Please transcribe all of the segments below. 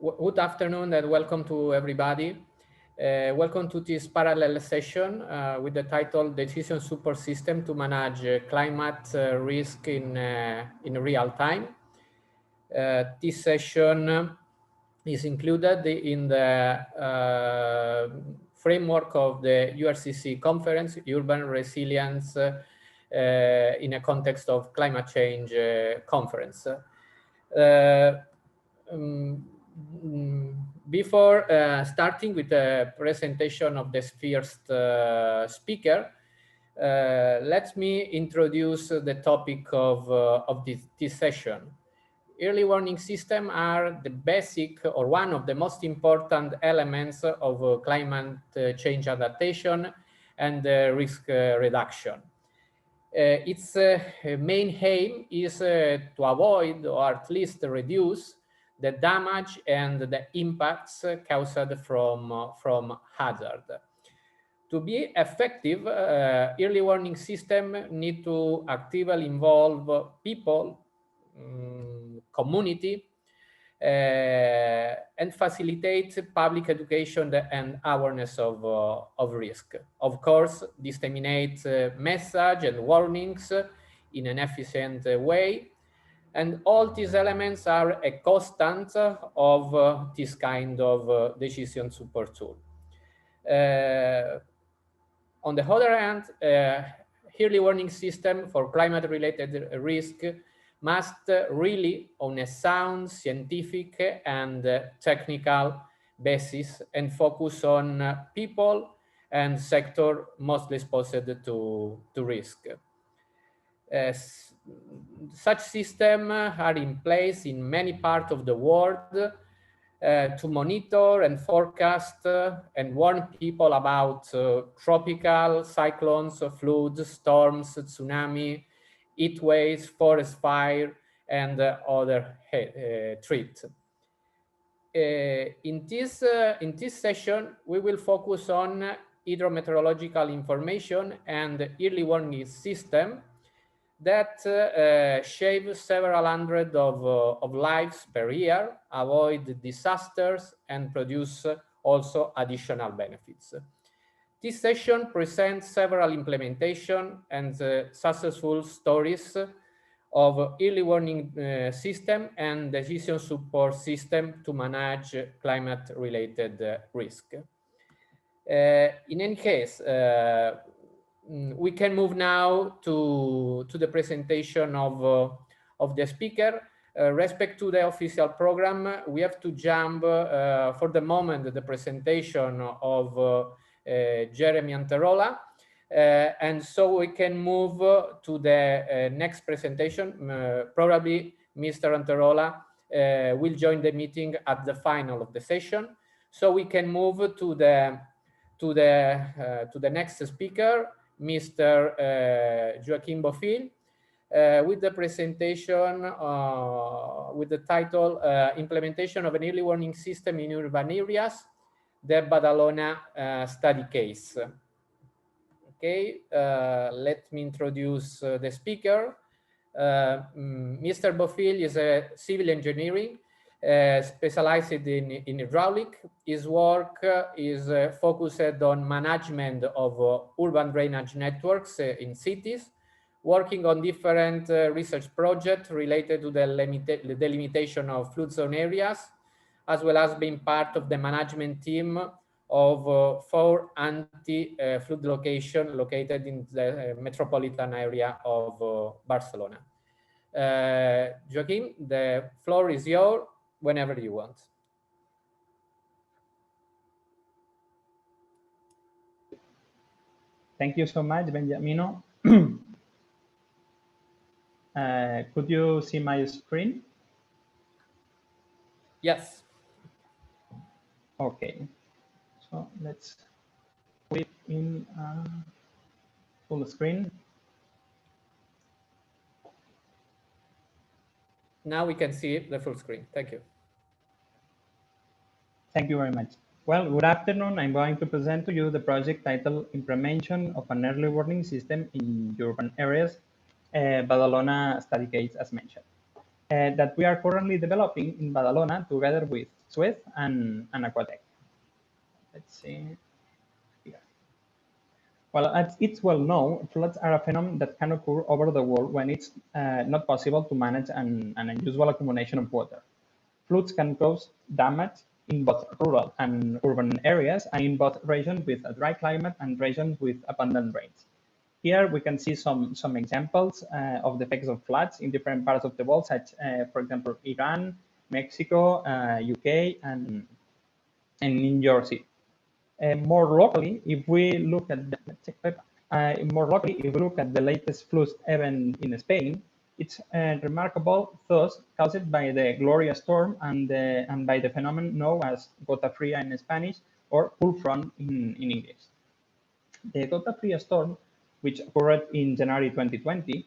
Good afternoon and welcome to everybody. Welcome to this parallel session with the title Decision Support System to Manage Climate Risk in Real Time. This session is included in the framework of the URCC conference, Urban Resilience in a context of climate change conference. Before starting with the presentation of the first speaker, let me introduce the topic of this session. Early warning systems are the basic or one of the most important elements of climate change adaptation and risk reduction. Its main aim is to avoid or at least reduce the damage and the impacts caused from hazard. To be effective, early warning systems need to actively involve people, community, and facilitate public education and awareness of risk. Of course, disseminate message and warnings in an efficient way. And all these elements are a constant of this kind of decision support tool. On the other hand, early warning system for climate-related risk must really on a sound scientific and technical basis and focus on people and sector mostly exposed to risk. Such systems are in place in many parts of the world to monitor and forecast and warn people about tropical cyclones, floods, storms, tsunami, heat waves, forest fire, and other threats. In this session, we will focus on hydrometeorological information and early warning system that save several hundred of lives per year, avoid disasters, and produce also additional benefits. This session presents several implementation and successful stories of early warning system and decision support system to manage climate-related risk. In any case, we can move now to the presentation of the speaker. Respect to the official program, we have to jump for the moment the presentation of Jeremy Anterola, and so we can move to the next presentation. Probably Mr. Anterola will join the meeting at the final of the session, so we can move to the next speaker, Mr. Joaquim Bofill, with the presentation with the title Implementation of an Early Warning System in Urban Areas, the Badalona Study Case. Okay, let me introduce the speaker. Mr. Bofill is a civil engineering specialized in hydraulic. His work is focused on management of urban drainage networks in cities, working on different research projects related to the delimitation of flood zone areas, as well as being part of the management team of 4 anti-flood locations located in the metropolitan area of Barcelona. Joaquim, the floor is yours. Whenever you want. Thank you so much, Beniamino. Could you see my screen? Yes. Okay. So let's put it in full screen. Now we can see the full screen. Thank you. Thank you very much. Well, good afternoon. I'm going to present to you the project titled Implementation of an Early Warning System in Urban Areas, Badalona Study Case, as mentioned, that we are currently developing in Badalona together with Suez, and Aquatec. Let's see. Here. Well, as it's well known, floods are a phenomenon that can occur over the world when it's not possible to manage an unusual accumulation of water. Floods can cause damage in both rural and urban areas, and in both regions with a dry climate and regions with abundant rains. Here we can see some examples of the effects of floods in different parts of the world, such, for example, Iran, Mexico, UK, and in Jersey. More locally, if we look at the latest flood event in Spain, it's remarkable, thus caused by the Gloria storm and by the phenomenon known as gota fria in Spanish or cool front in English. The gota fria storm, which occurred in January 2020,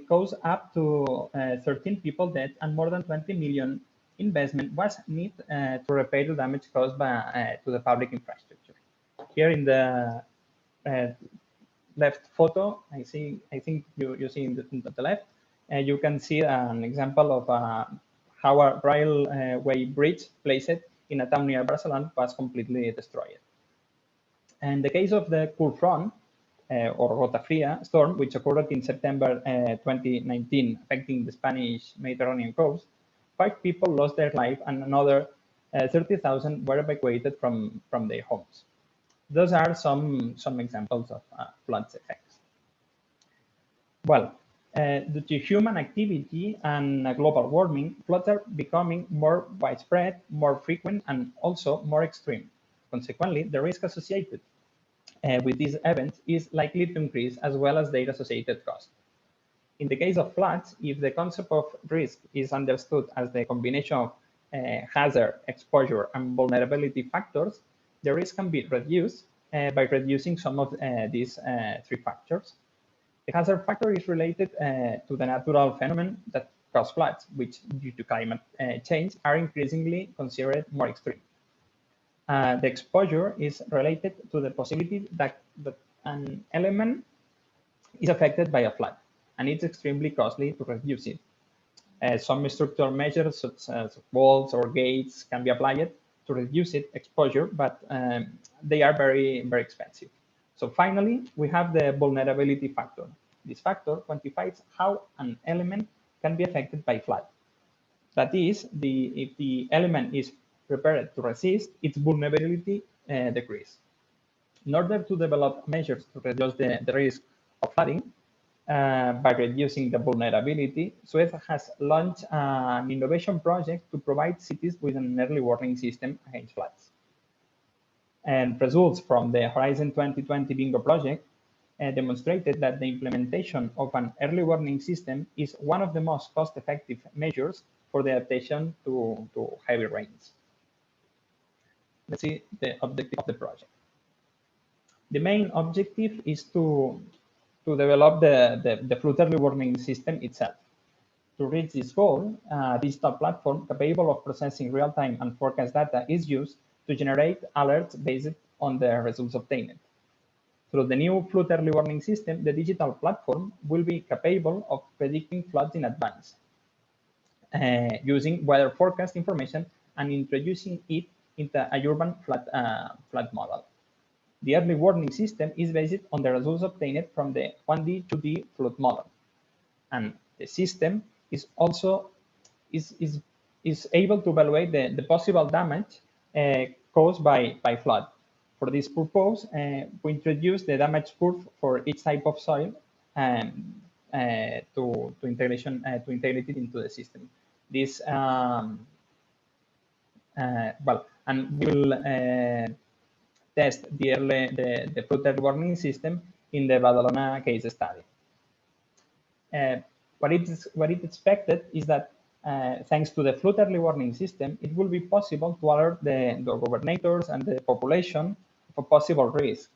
caused up to 13 people dead and more than 20 million investment was needed to repair the damage caused by to the public infrastructure. Here in the left photo, I think you see in the left, you can see an example of how a railway bridge placed in a town near Barcelona was completely destroyed. In the case of the cool front, or gota fria storm, which occurred in September 2019, affecting the Spanish Mediterranean coast, 5 people lost their life and another 30,000 were evacuated from their homes. Those are some examples of floods effects. Well, due to human activity and global warming, floods are becoming more widespread, more frequent, and also more extreme. Consequently, the risk associated with these events is likely to increase, as well as their associated cost. In the case of floods, if the concept of risk is understood as the combination of hazard, exposure, and vulnerability factors, the risk can be reduced by reducing some of these 3 factors. The hazard factor is related to the natural phenomenon that cause floods, which due to climate change are increasingly considered more extreme. The exposure is related to the possibility that an element is affected by a flood, and it's extremely costly to reduce it. Some structural measures, such as walls or gates, can be applied to reduce its exposure, but they are very, very expensive. So finally, we have the vulnerability factor. This factor quantifies how an element can be affected by flood. That is, if the element is prepared to resist, its vulnerability decreases. In order to develop measures to reduce the risk of flooding by reducing the vulnerability, Suez has launched an innovation project to provide cities with an early warning system against floods. And results from the Horizon 2020 Bingo project demonstrated that the implementation of an early warning system is one of the most cost-effective measures for the adaptation to heavy rains. Let's see the objective of the project. The main objective is to develop the flood early warning system itself. To reach this goal, a digital platform capable of processing real-time and forecast data is used to generate alerts based on the results obtained. Through the new flood early warning system, the digital platform will be capable of predicting floods in advance, using weather forecast information and introducing it into a urban flood model. The early warning system is based on the results obtained from the 1D, 2D flood model. And the system is also is able to evaluate the possible damage caused by flood. For this purpose, we introduce the damage curve for each type of soil to integrate it into the system. This and we will test the flood early warning system in the Badalona case study. What it expected is that thanks to the flood early warning system, it will be possible to alert the governors and the population of a possible risk.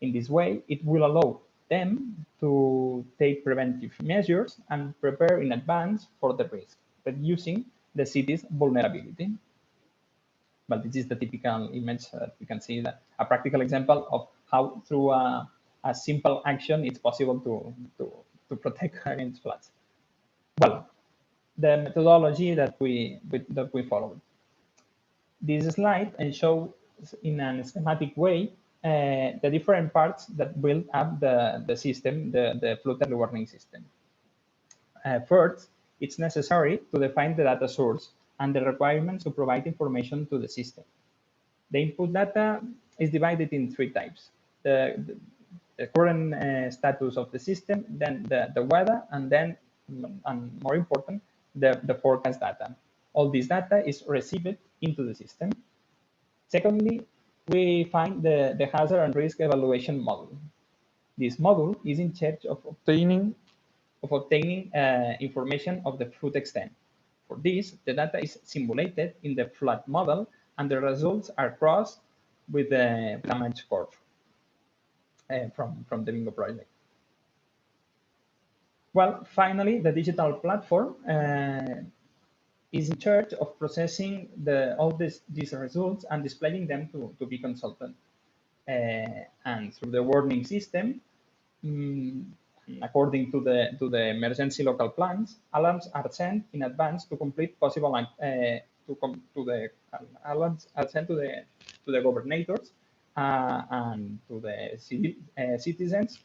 In this way, it will allow them to take preventive measures and prepare in advance for the risk, reducing the city's vulnerability. But this is the typical image that you can see, that a practical example of how through a simple action it's possible to protect against floods. Well, the methodology that we followed. This slide shows in a schematic way the different parts that build up the system, the flood early warning system. First, it's necessary to define the data source and the requirements to provide information to the system. The input data is divided in three types: the current status of the system, then the weather, and then, and more important, the forecast data. All this data is received into the system. Secondly, we find the hazard and risk evaluation model. This model is in charge of obtaining information of the flood extent. For this, the data is simulated in the flood model, and the results are crossed with the damage curve from the Bingo project. Well, finally, the digital platform is in charge of processing all these results and displaying them to be consulted. And through the warning system, according to the emergency local plans, alarms are sent in advance to complete possible alarms are sent to the governors and to the citizens,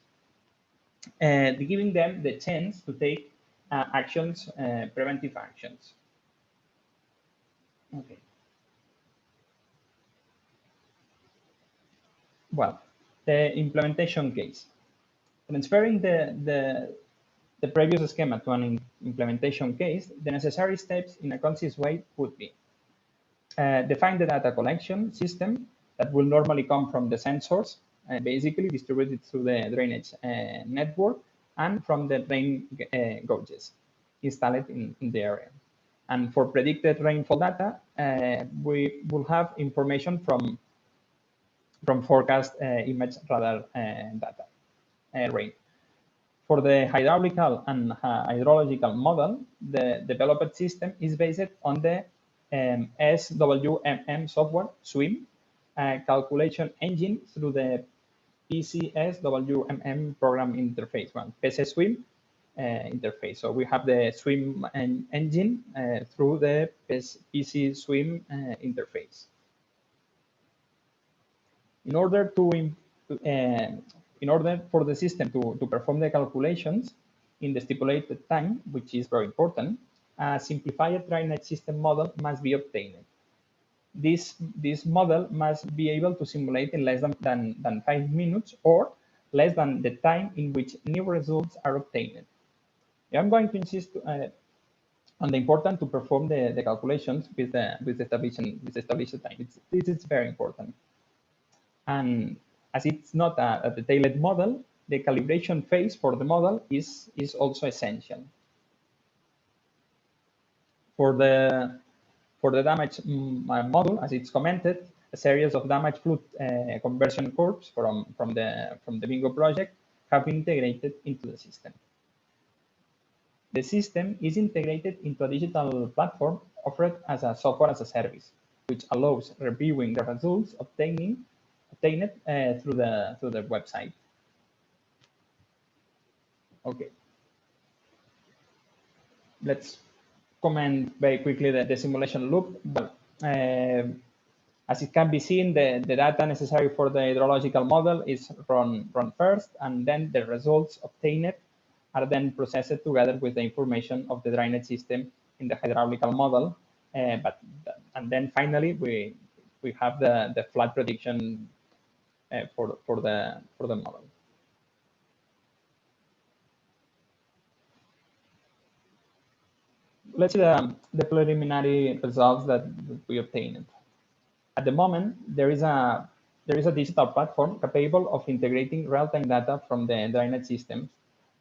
giving them the chance to take actions, preventive actions. Okay. Well, the implementation case. Transferring the previous schema to an implementation case, the necessary steps in a concise way would be define the data collection system that will normally come from the sensors, basically distributed through the drainage network and from the drain gauges installed in the area. And for predicted rainfall data, we will have information from forecast image radar data rain. For the hydraulical and hydrological model, the developed system is based on the SWMM software SWIM calculation engine through the PCSWMM program interface, well, PCSWIM interface. So we have the SWIM engine through the PCSWIM interface. In order for the system to perform the calculations in the stipulated time, which is very important, a simplified drainage system model must be obtained. This model must be able to simulate in less than 5 minutes or less than the time in which new results are obtained. I'm going to insist on the importance to perform the calculations with the established time. This is very important. And as it's not a detailed model, the calibration phase for the model is also essential. For the damage model, as it's commented, a series of damage flood conversion curves from the Bingo project have been integrated into the system. The system is integrated into a digital platform offered as a software as a service, which allows reviewing the results obtained through the website. Okay. Let's comment very quickly the simulation loop. Well, as it can be seen, the data necessary for the hydrological model is run first, and then the results obtained are then processed together with the information of the drainage system in the hydraulical model. And then finally, we have the flood prediction for the model. Let's see the preliminary results that we obtained. At the moment, there is a digital platform capable of integrating real-time data from the drainage systems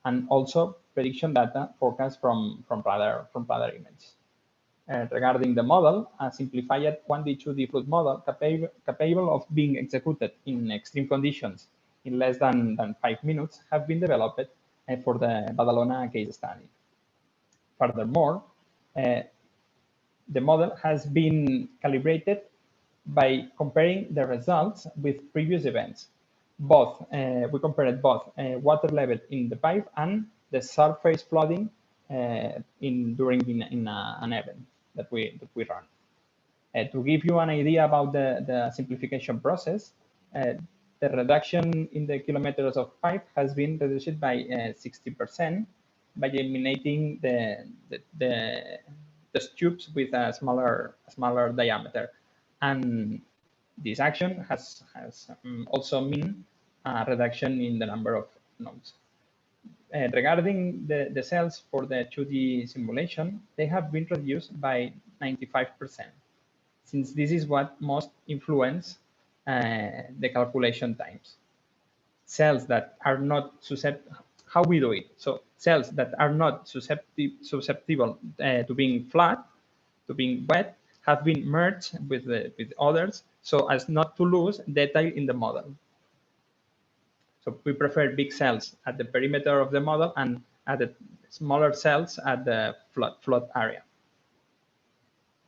and also prediction data forecast from radar images. Regarding the model, a simplified 1D 2D flood model capable of being executed in extreme conditions in less than 5 minutes have been developed for the Badalona case study. Furthermore, the model has been calibrated by comparing the results with previous events. We compared both water level in the pipe and the surface flooding during an event that we run. To give you an idea about the simplification process, the reduction in the kilometers of pipe has been reduced by 60% by eliminating the tubes with a smaller diameter. And this action has also mean a reduction in the number of nodes. Regarding the cells for the 2D simulation, they have been reduced by 95%, since this is what most influence the calculation times. Cells that are not susceptible, how we do it? So cells that are not susceptible to being flat, to being wet, have been merged with others so as not to lose detail in the model. So we prefer big cells at the perimeter of the model and at the smaller cells at the flood area.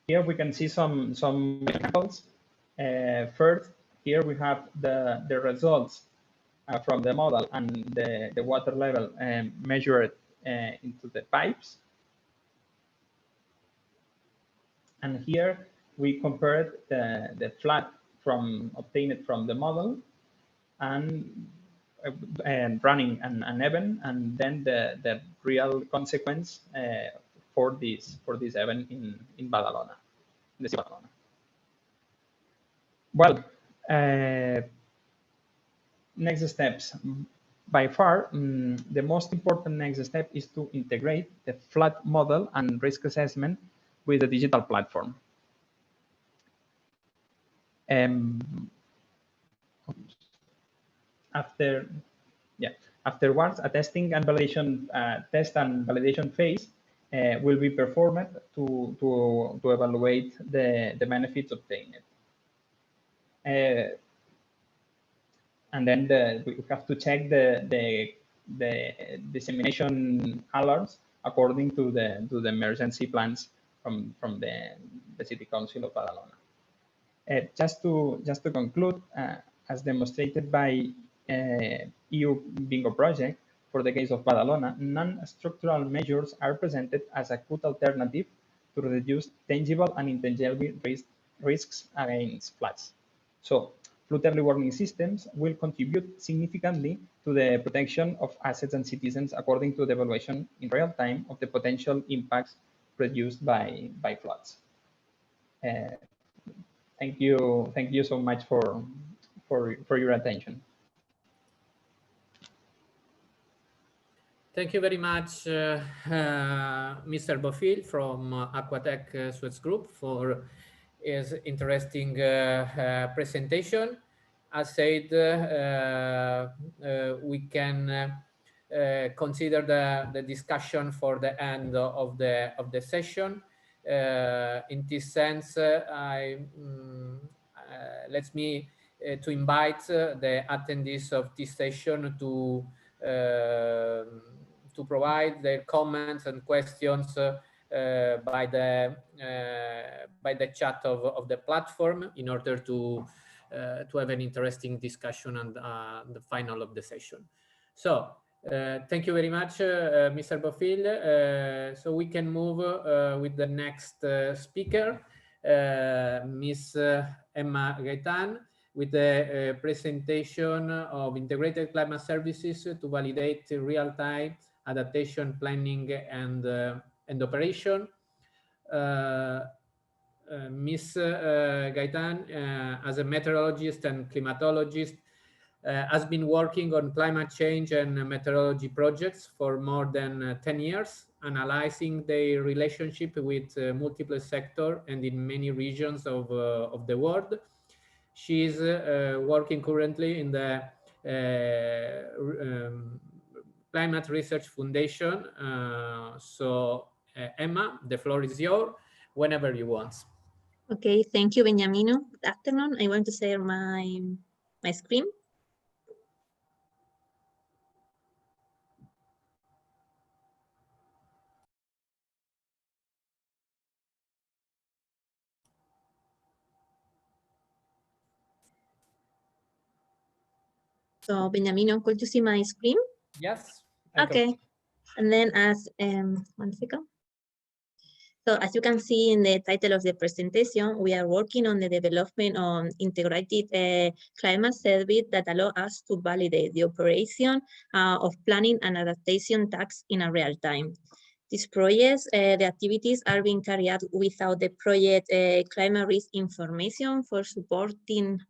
Here we can see some examples. First, here we have the results from the model and the water level measured into the pipes. And here we compared the flood obtained from the model and running an event, and then the real consequence for this event in Badalona, in the city of Badalona. Well, next steps. By far, the most important next step is to integrate the flood model and risk assessment with the digital platform. Afterwards, a testing and validation phase will be performed to evaluate the benefits obtained. And then we have to check the dissemination alarms according to the emergency plans from the City Council of Badalona. Just to conclude, as demonstrated by EU Bingo project, for the case of Badalona, non-structural measures are presented as a good alternative to reduce tangible and intangible risks against floods. So, flood early warning systems will contribute significantly to the protection of assets and citizens according to the evaluation in real time of the potential impacts produced by floods. Thank you so much for your attention. Thank you very much, Mr. Bofill from Aquatech Suez Group for his interesting presentation. As said, we can consider the discussion for the end of the session. In this sense, let me to invite the attendees of this session to provide their comments and questions by the chat of the platform in order to have an interesting discussion on the final of the session. So thank you very much, Mr. Bofill. So we can move with the next speaker, Ms. Emma Gaitán, with the presentation of integrated climate services to validate real-time adaptation planning and operation. Ms. Gaitán, as a meteorologist and climatologist, has been working on climate change and meteorology projects for more than 10 years, analyzing their relationship with multiple sectors and in many regions of the world. She is working currently in the Climate Research Foundation. So Emma, the floor is yours whenever you want. Okay, thank you, Beniamino. Good afternoon. I want to share my screen. So Beniamino, could you see my screen? Yes. Okay. And then as one second. So as you can see in the title of the presentation, we are working on the development of integrated climate service that allow us to validate the operation of planning and adaptation tasks in a real time. These projects, the activities are being carried out without the project climate risk information for supporting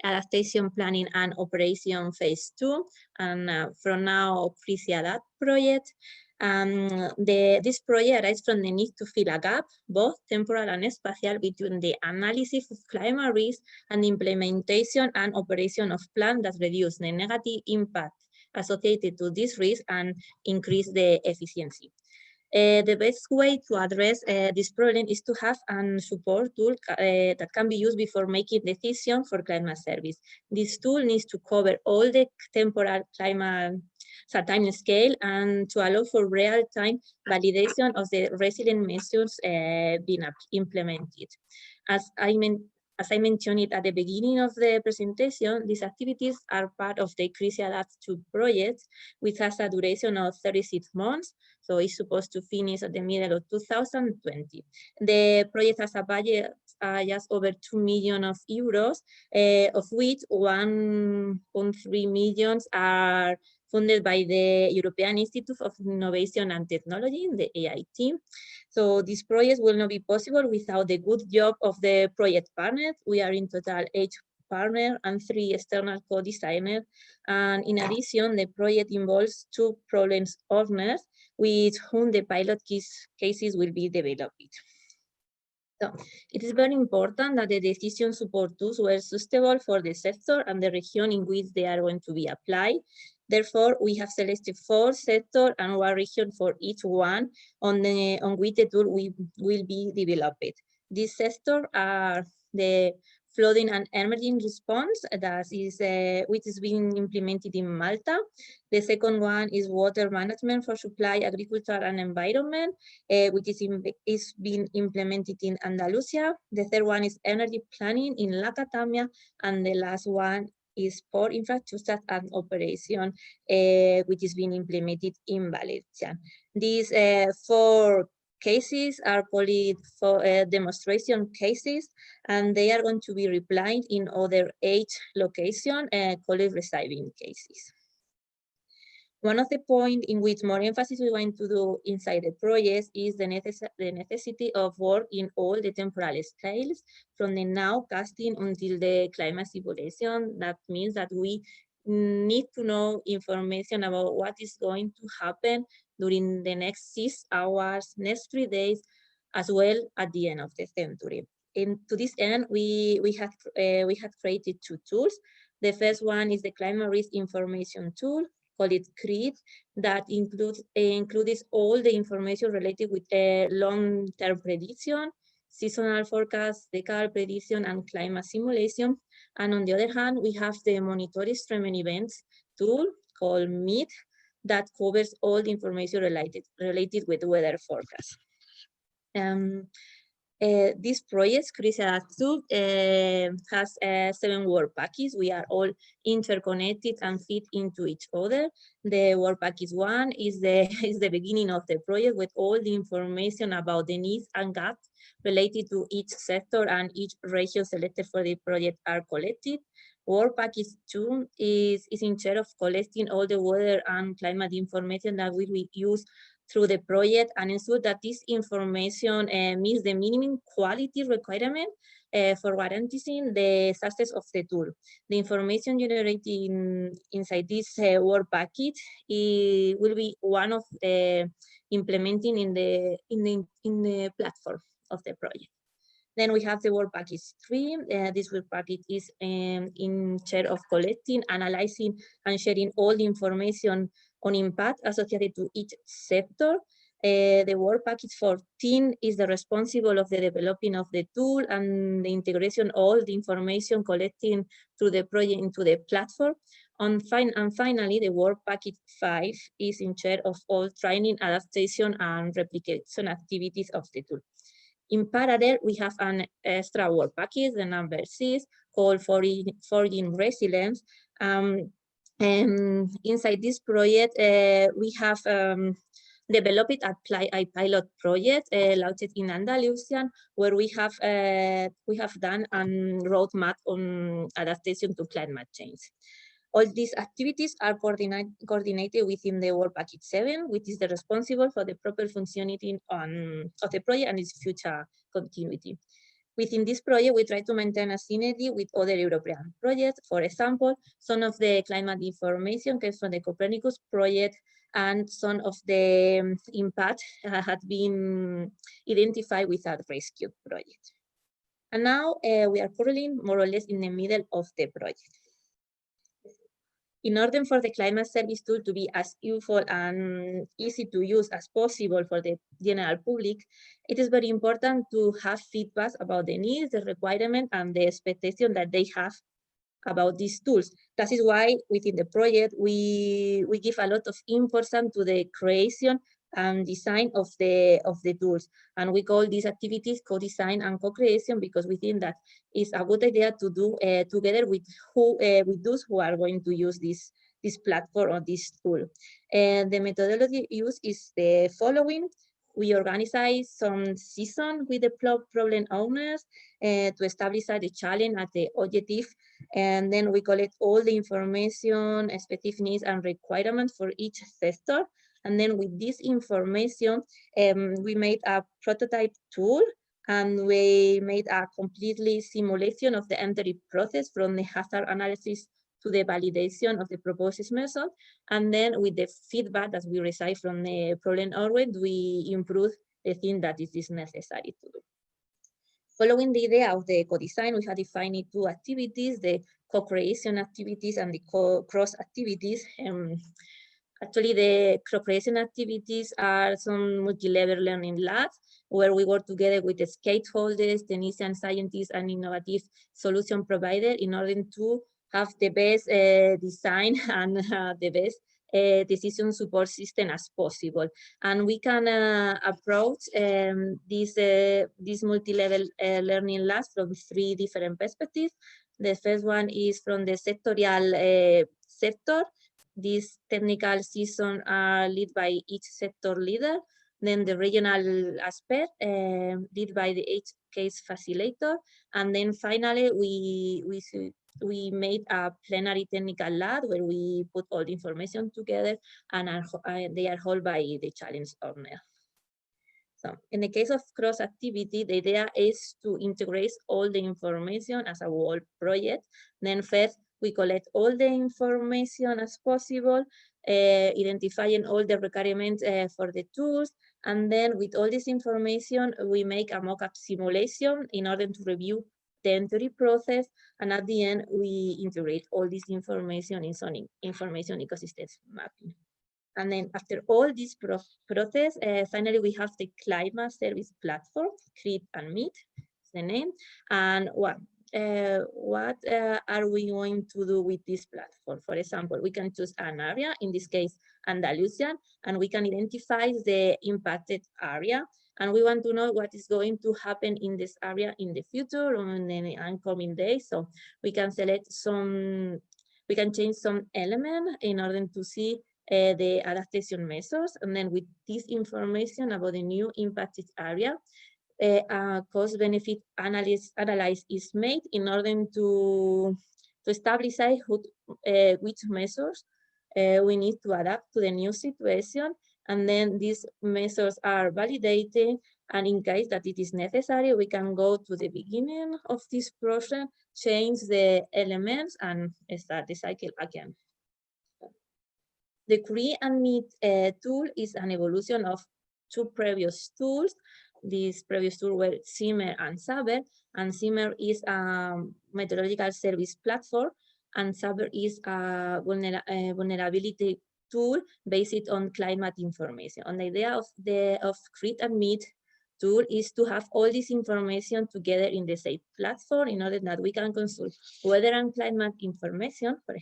adaptation planning and operation phase 2, and from now pre-adapt project. This project arises from the need to fill a gap, both temporal and spatial, between the analysis of climate risk and the implementation and operation of plans that reduce the negative impact associated to this risk and increase the efficiency. The best way to address this problem is to have a support tool that can be used before making decisions for climate service. This tool needs to cover all the temporal climate time scale and to allow for real-time validation of the resilient measures being implemented. As I mentioned it at the beginning of the presentation, these activities are part of the RESCCUE project, which has a duration of 36 months. So it's supposed to finish at the middle of 2020. The project has a budget just over 2 million euros, of which 1.3 million are funded by the European Institute of Innovation and Technology, the EIT. So this project will not be possible without the good job of the project partners. We are in total 8 partners and 3 external co-designers. And in addition, the project involves 2 problem owners with whom the pilot cases will be developed. So it is very important that the decision support tools were suitable for the sector and the region in which they are going to be applied. Therefore, we have selected 4 sectors and 1 region for each one on which the tool will be developed. These sectors are the flooding and emergency response, which is being implemented in Malta. The second one is water management for supply, agriculture, and environment, which is being implemented in Andalusia. The third one is energy planning in La Catamia, and the last one is port infrastructure and operation, which is being implemented in Valencia. These 4 cases are called for demonstration cases, and they are going to be replied in other 8 locations called receiving cases. One of the points in which more emphasis we want to do inside the project is the necessity of work in all the temporal scales, from the nowcasting until the climate simulation. That means that we need to know information about what is going to happen during the next 6 hours, next 3 days, as well at the end of the century. And to this end, we had created 2 tools. The first one is the climate risk information tool, called it CRIT, that includes all the information related with long-term prediction, seasonal forecast, decadal prediction, and climate simulation. And on the other hand, we have the monitor extreme events tool called MET that covers all the information related with weather forecast. This project, RESCCUE, has 7 work packages. We are all interconnected and fit into each other. The work package 1 is the beginning of the project, with all the information about the needs and gaps related to each sector and each region selected for the project are collected. Work package 2 is in charge of collecting all the weather and climate information that will be used through the project and ensure that this information meets the minimum quality requirement for guaranteeing the success of the tool. The information generated inside this work package will be one of the implementing in the platform of the project. Then we have the work package 3. This work package is in charge of collecting, analyzing, and sharing all the information on impact associated to each sector. The work package 14 is the responsible of the developing of the tool and the integration of all the information collecting through the project into the platform. And finally, the work package 5 is in charge of all training, adaptation, and replication activities of the tool. In parallel, we have an extra work package, the number 6, called Forging Resilience. And inside this project, we have developed a pilot project launched in Andalusia, where we have done a roadmap on adaptation to climate change. All these activities are coordinated within the Work Package 7, which is the responsible for the proper functioning of the project and its future continuity. Within this project, we try to maintain a synergy with other European projects. For example, some of the climate information comes from the Copernicus project, and some of the impact had been identified with our RESCCUE project. And now we are currently more or less in the middle of the project. In order for the climate service tool to be as useful and easy to use as possible for the general public, it is very important to have feedback about the needs, the requirement, and the expectation that they have about these tools. That is why within the project, we give a lot of importance to the creation and design of the tools. And we call these activities co-design and co-creation, because we think that it's a good idea to do together with those who are going to use this platform or this tool. And the methodology used is the following. We organize some sessions with the problem owners to establish the challenge at the objective, and then we collect all the information, specific needs and requirements for each sector. And then with this information, we made a prototype tool, and we made a completely simulation of the entry process from the hazard analysis to the validation of the proposed method. And then with the feedback that we receive from the problem owner, we improve the thing that is necessary to do. Following the idea of the co-design, we have defined two activities, the co-creation activities and the cross activities. Actually, the co-creation activities are some multi-level learning labs where we work together with the stakeholders, technicians, scientists, and innovative solution provider in order to have the best design and the best decision support system as possible. And we can approach these multi-level learning labs from 3 different perspectives. The first one is from the sectorial sector. These technical sessions are led by each sector leader. Then the regional aspect led by the each case facilitator. And then finally, we made a plenary technical lab where we put all the information together, and they are held by the challenge owner. So in the case of cross activity, the idea is to integrate all the information as a whole project. Then first, we collect all the information as possible, identifying all the requirements for the tools. And then with all this information, we make a mock-up simulation in order to review the entry process. And at the end, we integrate all this information in some information ecosystems mapping. And then after all this process, finally, we have the climate service platform, Create and Meet, is the name. And what are we going to do with this platform? For example, we can choose an area, in this case, Andalusian, and we can identify the impacted area. And we want to know what is going to happen in this area in the future or in the oncoming days. So we can select we can change some element in order to see the adaptation measures. And then with this information about the new impacted area, cost-benefit analysis is made in order to establish which measures we need to adapt to the new situation. And then these measures are validated, and in case that it is necessary, we can go to the beginning of this process, change the elements, and start the cycle again. The Create and Meet tool is an evolution of 2 previous tools. These previous tools were Xavier and Xavier, and Xavier is a meteorological service platform, and Xavier is a vulnerability tool based on climate information. And the idea of Create and Meet tool is to have all this information together in the same platform in order that we can consult weather and climate information. For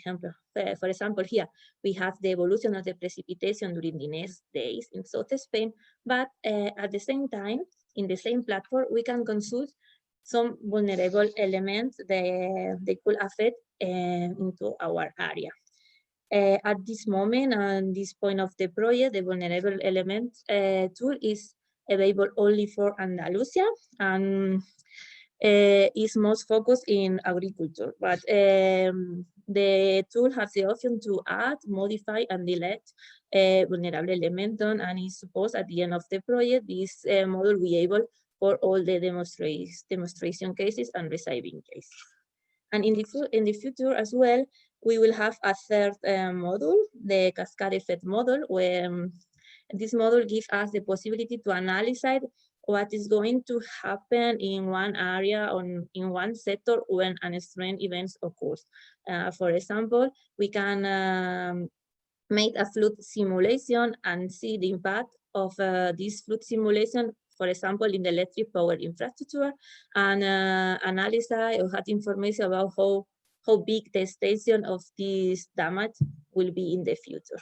example, here we have the evolution of the precipitation during the next days in South Spain, but at the same time, in the same platform, we can consult some vulnerable elements that they could affect into our area. At this moment, and this point of the project, the vulnerable element tool is available only for Andalusia and is most focused in agriculture. But the tool has the option to add, modify, and delete vulnerable element, and is supposed at the end of the project, this model will be able for all the demonstration cases and receiving cases. And in the future as well, we will have a third module, the cascade effect model, where this model gives us the possibility to analyze what is going to happen in one area in one sector when an extreme event occurs. For example, we can make a flood simulation and see the impact of this flood simulation, for example, in the electric power infrastructure, and analyze or have information about how big the extension of this damage will be in the future.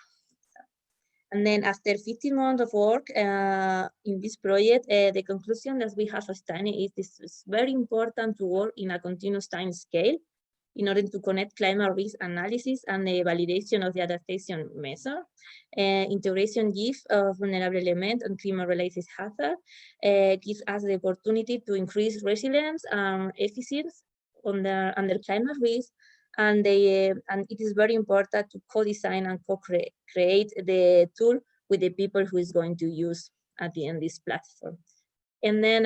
And then after 15 months of work in this project, the conclusion that we have obtained is this is very important to work in a continuous time scale in order to connect climate risk analysis and the validation of the adaptation method. Integration gives of vulnerable element and climate-related hazard gives us the opportunity to increase resilience and efficiency under climate risk. And it is very important to co-design and co-create the tool with the people who is going to use at the end this platform. And then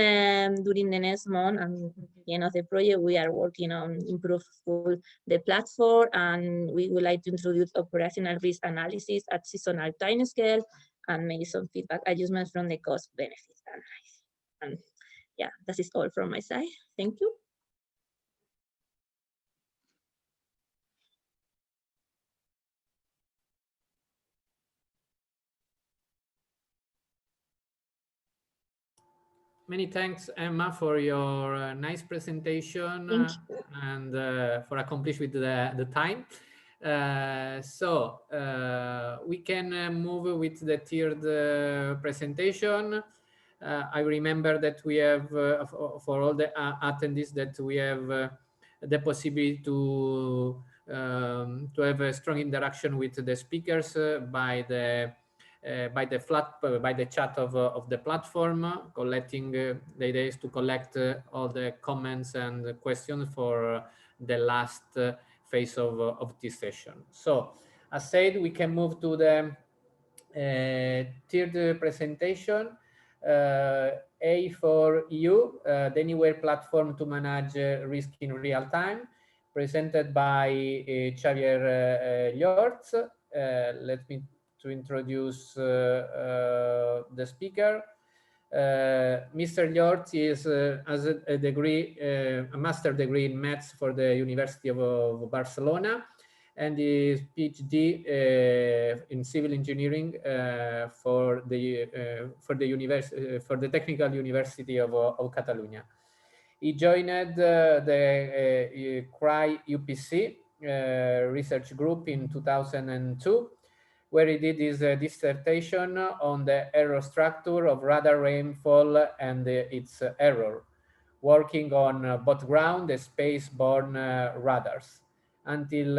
during the next month and the end of the project, we are working on improving the platform, and we would like to introduce operational risk analysis at seasonal time scale and maybe some feedback adjustments from the cost benefit analysis. And yeah, that is all from my side. Thank you. Many thanks, Emma, for your nice presentation and for accomplishing with the time. We can move with the third presentation. I remember that we have, for all the attendees, that we have the possibility to have a strong interaction with the speakers by the chat of the platform, collecting the idea is to collect all the comments and questions for the last phase of this session. So as said, we can move to the third presentation, A4EU, the Anywhere platform to manage risk in real time, presented by Xavier Llort. Let me to introduce the speaker. Mr. Llort is has a degree, a master degree in maths for the University of Barcelona, and his PhD in civil engineering for the Technical University of Catalonia. He joined the CRY-UPC research group in 2002, where he did his dissertation on the error structure of radar rainfall and its error, working on both ground and space-borne radars. Until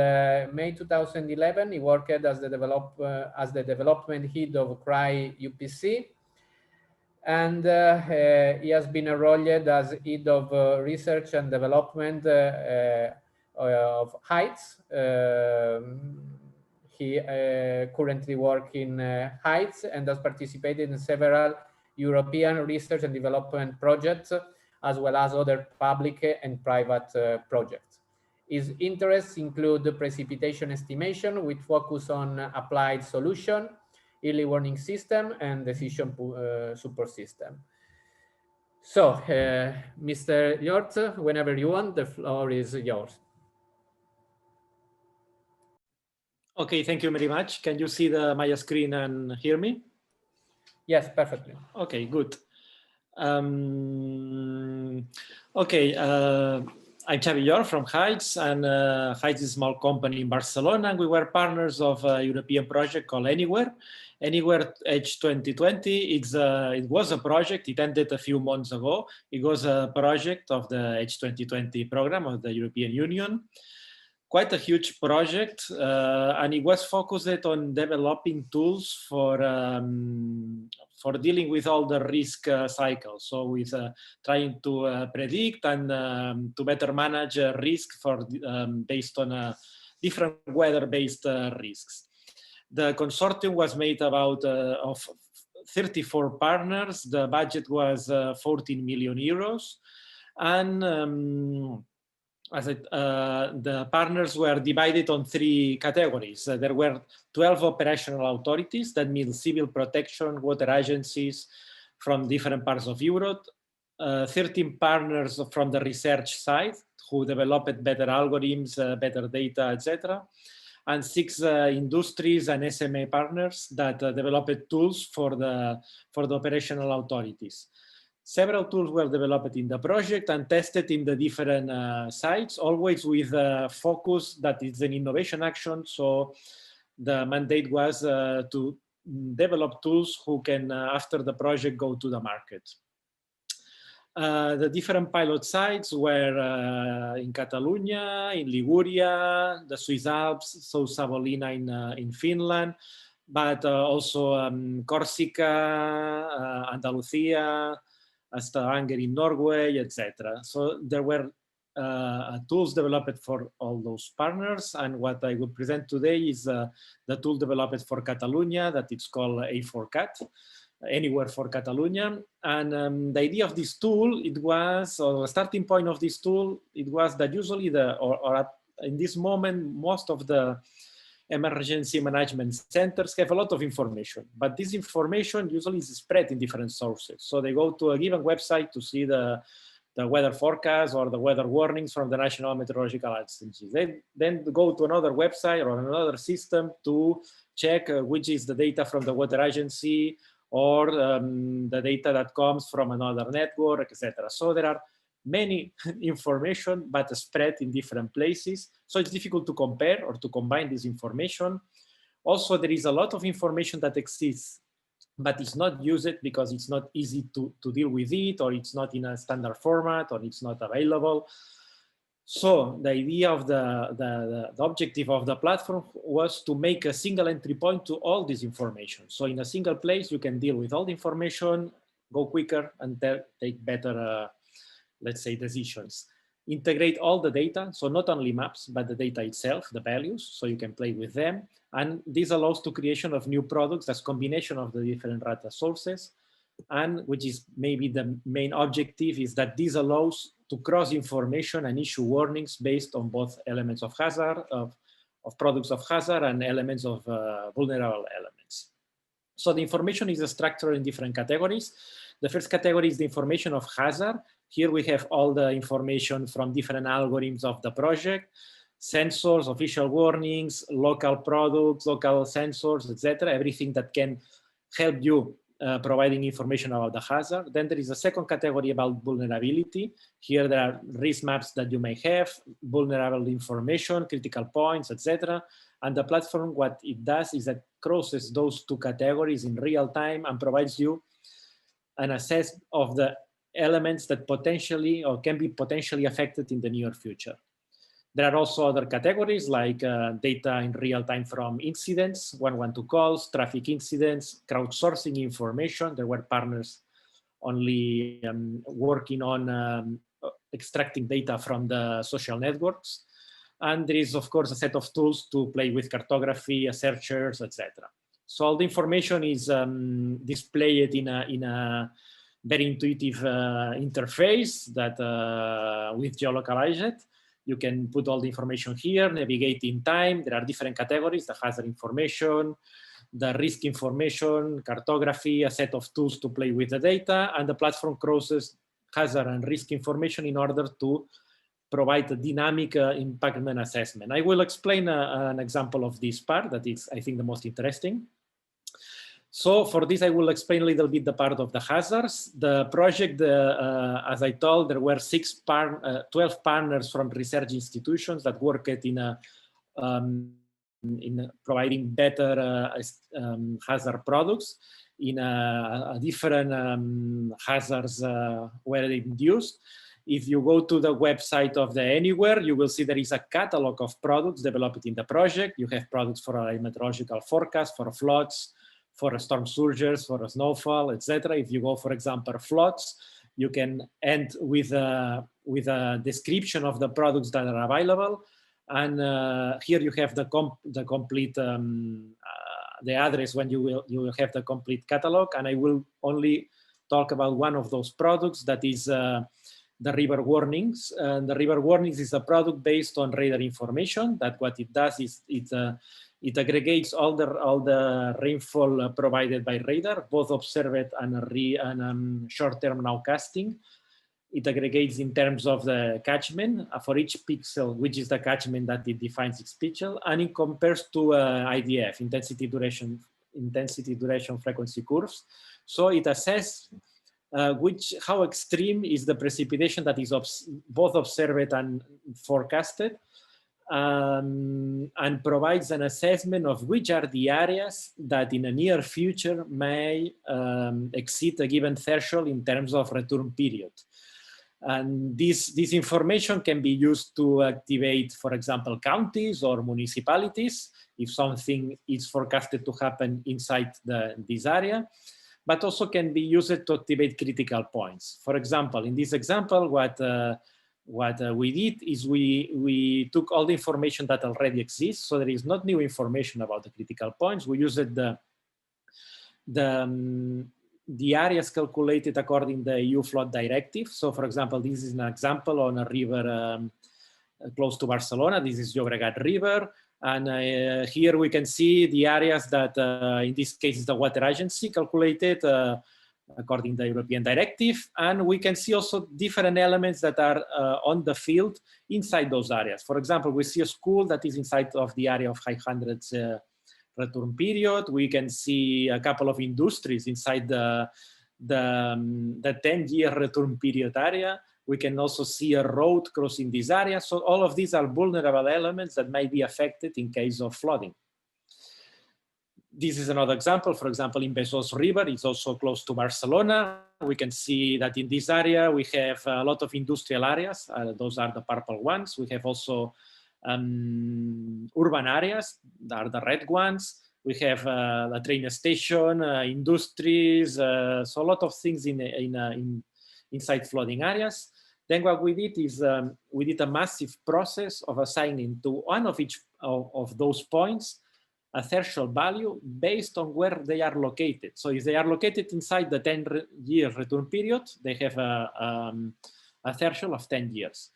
May 2011, he worked as the development head of CRY-UPC, and he has been enrolled as head of research and development of HEITS. He currently works in HEITS and has participated in several European research and development projects, as well as other public and private projects. His interests include precipitation estimation with focus on applied solution, early warning system, and decision support system. So, Mr. Llort, whenever you want, the floor is yours. Okay, thank you very much. Can you see my screen and hear me? Yes, perfectly. Okay, good. I'm Xavier from HEITS, and HEITS is a small company in Barcelona, and we were partners of a European project called ANYWHERE-H2020. It was a project, it ended a few months ago. It was a project of the H2020 program of the European Union, quite a huge project, and it was focused on developing tools for dealing with all the risk cycles. So with trying to predict and to better manage risk for based on different weather-based risks. The consortium was made about of 34 partners. The budget was 14 million euros. And the partners were divided on 3 categories. There were 12 operational authorities, that means civil protection, water agencies from different parts of Europe, 13 partners from the research side who developed better algorithms, better data, etc. And 6 industries and SMA partners that developed tools for the operational authorities. Several tools were developed in the project and tested in the different sites, always with a focus that is an innovation action. So the mandate was to develop tools who can, after the project, go to the market. The different pilot sites were in Catalonia, in Liguria, the Swiss Alps, so Savonlinna in Finland, but also Corsica, Andalusia, Stavanger in Norway, etc. So there were tools developed for all those partners, and what I will present today is the tool developed for Catalonia that it's called A4CAT. Anywhere for Catalonia. And the idea of this tool, it was, or the starting point of this tool, it was that usually in this moment, most of the emergency management centers have a lot of information, but this information usually is spread in different sources. So they go to a given website to see the weather forecast or the weather warnings from the National Meteorological Agency. They then go to another website or another system to check which is the data from the water agency, or the data that comes from another network, etc. So there are many information, but spread in different places. So it's difficult to compare or to combine this information. Also, there is a lot of information that exists, but it's not used because it's not easy to deal with it, or it's not in a standard format, or it's not available. So the idea of the objective of the platform was to make a single entry point to all this information. So in a single place, you can deal with all the information, go quicker, and take better, let's say, decisions. Integrate all the data, so not only maps, but the data itself, the values, so you can play with them. And this allows to creation of new products as combination of the different data sources. And which is maybe the main objective is that this allows to cross information and issue warnings based on both elements of hazard, of products of hazard, and elements of vulnerable elements. So the information is structured in different categories. The first category is the information of hazard. Here we have all the information from different algorithms of the project, sensors, official warnings, local products, local sensors, etc. Everything that can help you providing information about the hazard. Then there is a second category about vulnerability. Here there are risk maps that you may have, vulnerable information, critical points, etc. And the platform, what it does is that crosses those 2 categories in real time and provides you an assess of the elements that potentially or can be potentially affected in the near future. There are also other categories like data in real time from incidents, 112 calls, traffic incidents, crowdsourcing information. There were partners only working on extracting data from the social networks. And there is, of course, a set of tools to play with cartography, searchers, etc. So all the information is displayed in a very intuitive interface that with geolocalized. You can put all the information here, navigate in time. There are different categories, the hazard information, the risk information, cartography, a set of tools to play with the data, and the platform crosses hazard and risk information in order to provide a dynamic impactment assessment. I will explain an example of this part that is, I think, the most interesting. So for this, I will explain a little bit the part of the hazards. The project, as I told, there were 12 partners from research institutions that worked in providing better hazard products in different hazards were induced. If you go to the website of the Anywhere, you will see there is a catalog of products developed in the project. You have products for a meteorological forecast, for floods, for storm surges, for a snowfall, etc. If you go, for example, floods, you can end with a description of the products that are available. And here you have the complete the address when you will have the complete catalog. And I will only talk about one of those products, that is the river warnings. The river warnings is a product based on radar information. That what it does is it aggregates all the rainfall provided by radar, both observed and short-term nowcasting. It aggregates in terms of the catchment for each pixel, which is the catchment that it defines its pixel, and it compares to IDF, intensity duration frequency curves. So it assesses how extreme is the precipitation that is both observed and forecasted, and provides an assessment of which are the areas that in the near future may exceed a given threshold in terms of return period. And this information can be used to activate, for example, counties or municipalities if something is forecasted to happen inside this area, but also can be used to activate critical points. For example, in this example, what we did is we took all the information that already exists, so there is not new information about the critical points. We used the areas calculated according to the EU flood directive. So, for example, this is an example on a river close to Barcelona. This is Llobregat River. And here we can see the areas that, in this case, is the water agency calculated according to the European directive. And we can see also different elements that are on the field inside those areas. For example, we see a school that is inside of the area of high hundreds return period. We can see a couple of industries inside the 10-year return period area. We can also see a road crossing this area. So all of these are vulnerable elements that might be affected in case of flooding. This is another example. For example, in Besòs River, it's also close to Barcelona. We can see that in this area, we have a lot of industrial areas. Those are the purple ones. We have also urban areas, that are the red ones. We have a train station, industries, so a lot of things inside flooding areas. Then what we did is we did a massive process of assigning to one of each of those points a threshold value based on where they are located. So if they are located inside the 10-year return period, they have a threshold of 10 years.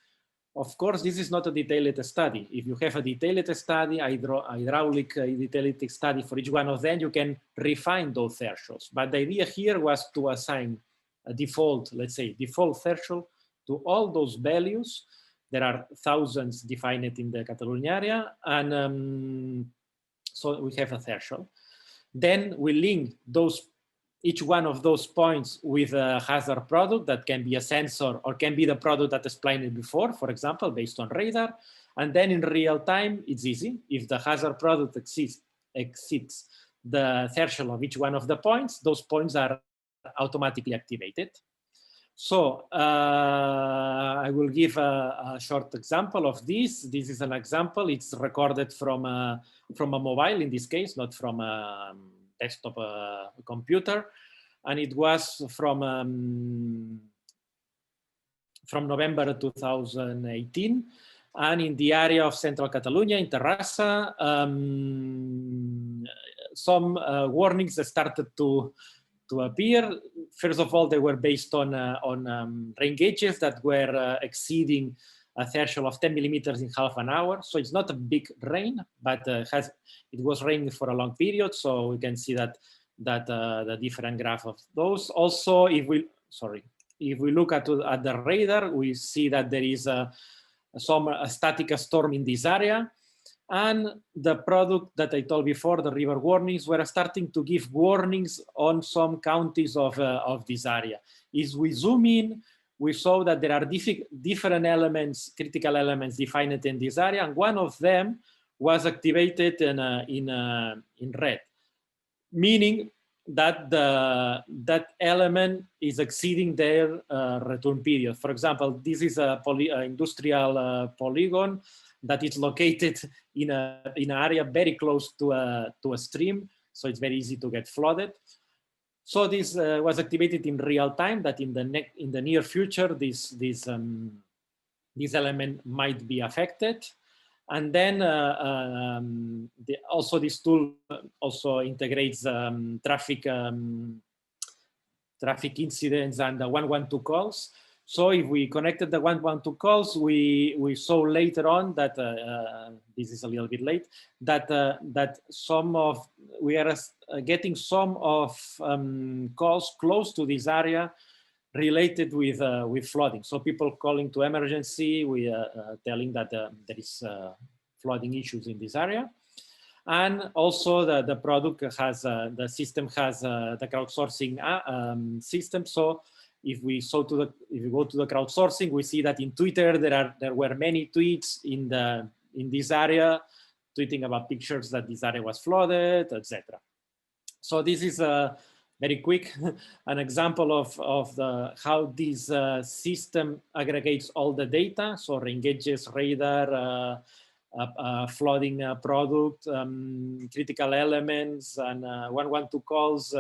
Of course, this is not a detailed study. If you have a detailed study, hydraulic detailed study for each one of them, you can refine those thresholds. But the idea here was to assign a default, let's say, default threshold to all those values. There are thousands defined in the Catalonia area, and so we have a threshold. Then we link each one of those points with a hazard product that can be a sensor or can be the product that I explained before, for example, based on radar. And then in real time, it's easy. If the hazard product exceeds the threshold of each one of the points, those points are automatically activated. So I will give a short example of this. This is an example. It's recorded from a mobile in this case, not from a desktop computer, and it was from November 2018, and in the area of central Catalonia, in Terrassa, some warnings that started to appear. First of all, they were based on rain gauges that were exceeding a threshold of 10 millimeters in half an hour. So it's not a big rain, but it was raining for a long period. So we can see that the different graph of those. Also, if we look at the radar, we see that there is a static storm in this area. And the product that I told before, the river warnings, were starting to give warnings on some counties of this area. As we zoom in, we saw that there are different elements, critical elements defined in this area, and one of them was activated in red, meaning that that element is exceeding their return period. For example, this is a industrial polygon that is located in an area very close to a stream, so it's very easy to get flooded. So this was activated in real time. That in the near future, this element might be affected. And then also this tool also integrates traffic incidents and the 112 calls. So if we connected the 112 calls, we saw later on that this is a little bit late, that we are getting some of calls close to this area related with flooding. So people calling to emergency, we are telling that there is flooding issues in this area. And also the product has, the system has the crowdsourcing system. So if we go to the crowdsourcing, we see that in Twitter, there were many tweets in this area, tweeting about pictures that this area was flooded, etc. So this is very quick, an example of how this system aggregates all the data. So rain gauges, radar, flooding product, critical elements, and 112 calls,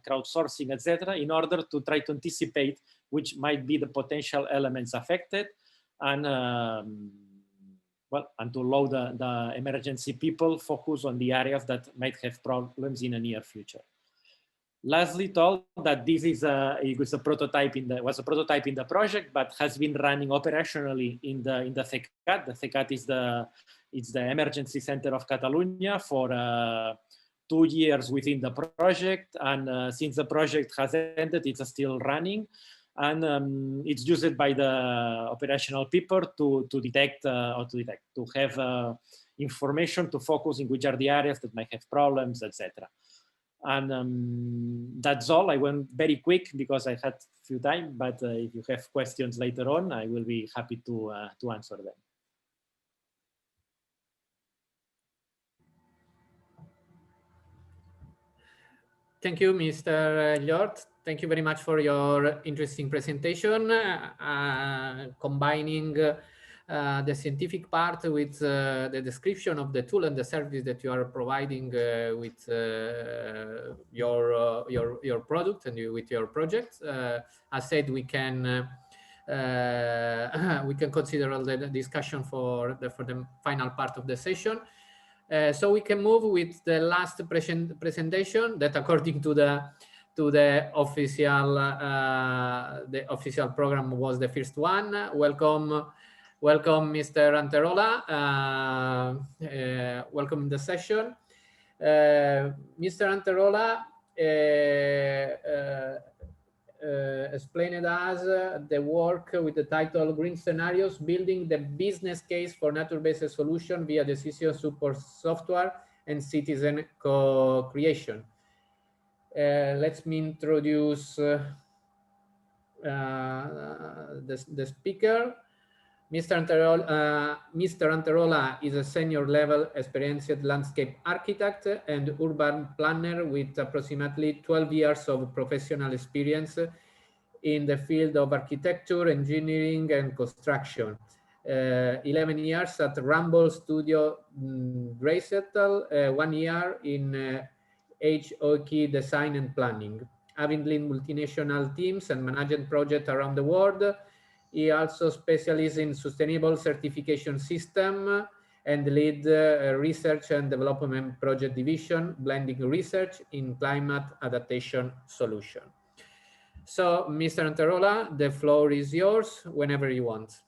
crowdsourcing, etc., in order to try to anticipate which might be the potential elements affected, and well, and to allow the emergency people focus on the areas that might have problems in the near future. Lastly, told that this is was a prototype in the project, but has been running operationally in the CECAT. The CECAT is the emergency center of Catalonia for 2 years within the project, and since the project has ended, it's still running, and it's used by the operational people to have information to focus in which are the areas that might have problems, etc. And that's all. I went very quick because I had few time, but if you have questions later on, I will be happy to answer them. Thank you, Mr. Llort. Thank you very much for your interesting presentation, combining the scientific part with the description of the tool and the service that you are providing with your product and with your project. As said, we can consider all the discussion for the final part of the session. So we can move with the last presentation that, according to the official program, was the first one. Welcome, Mr. Anterola. Welcome in the session. Mr. Anterola explained us the work with the title Green Scenarios, Building the Business Case for Nature-Based Solution via Decision Support Software and Citizen Co-Creation. Let me introduce the speaker. Mr. Anterola is a senior level experienced landscape architect and urban planner with approximately 12 years of professional experience in the field of architecture, engineering, and construction. 11 years at Rumble Studio Dreisettel, 1 year in HOK Design and Planning. Having led multinational teams and managed projects around the world, he also specializes in sustainable certification system and lead research and development project division, blending research in climate adaptation solution. So, Mr. Anterola, the floor is yours whenever you want.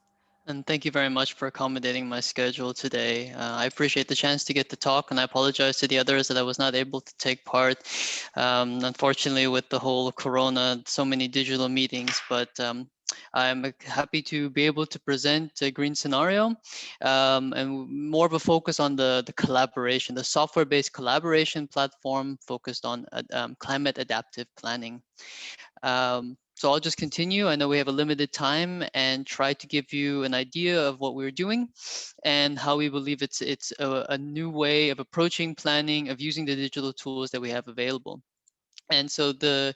And thank you very much for accommodating my schedule today. I appreciate the chance to get to talk, and I apologize to the others that I was not able to take part. Unfortunately, with the whole Corona, so many digital meetings, but I'm happy to be able to present a green scenario and more of a focus on the collaboration, the software-based collaboration platform focused on climate adaptive planning. So I'll just continue. I know we have a limited time and try to give you an idea of what we're doing and how we believe it's a new way of approaching planning, of using the digital tools that we have available. And so the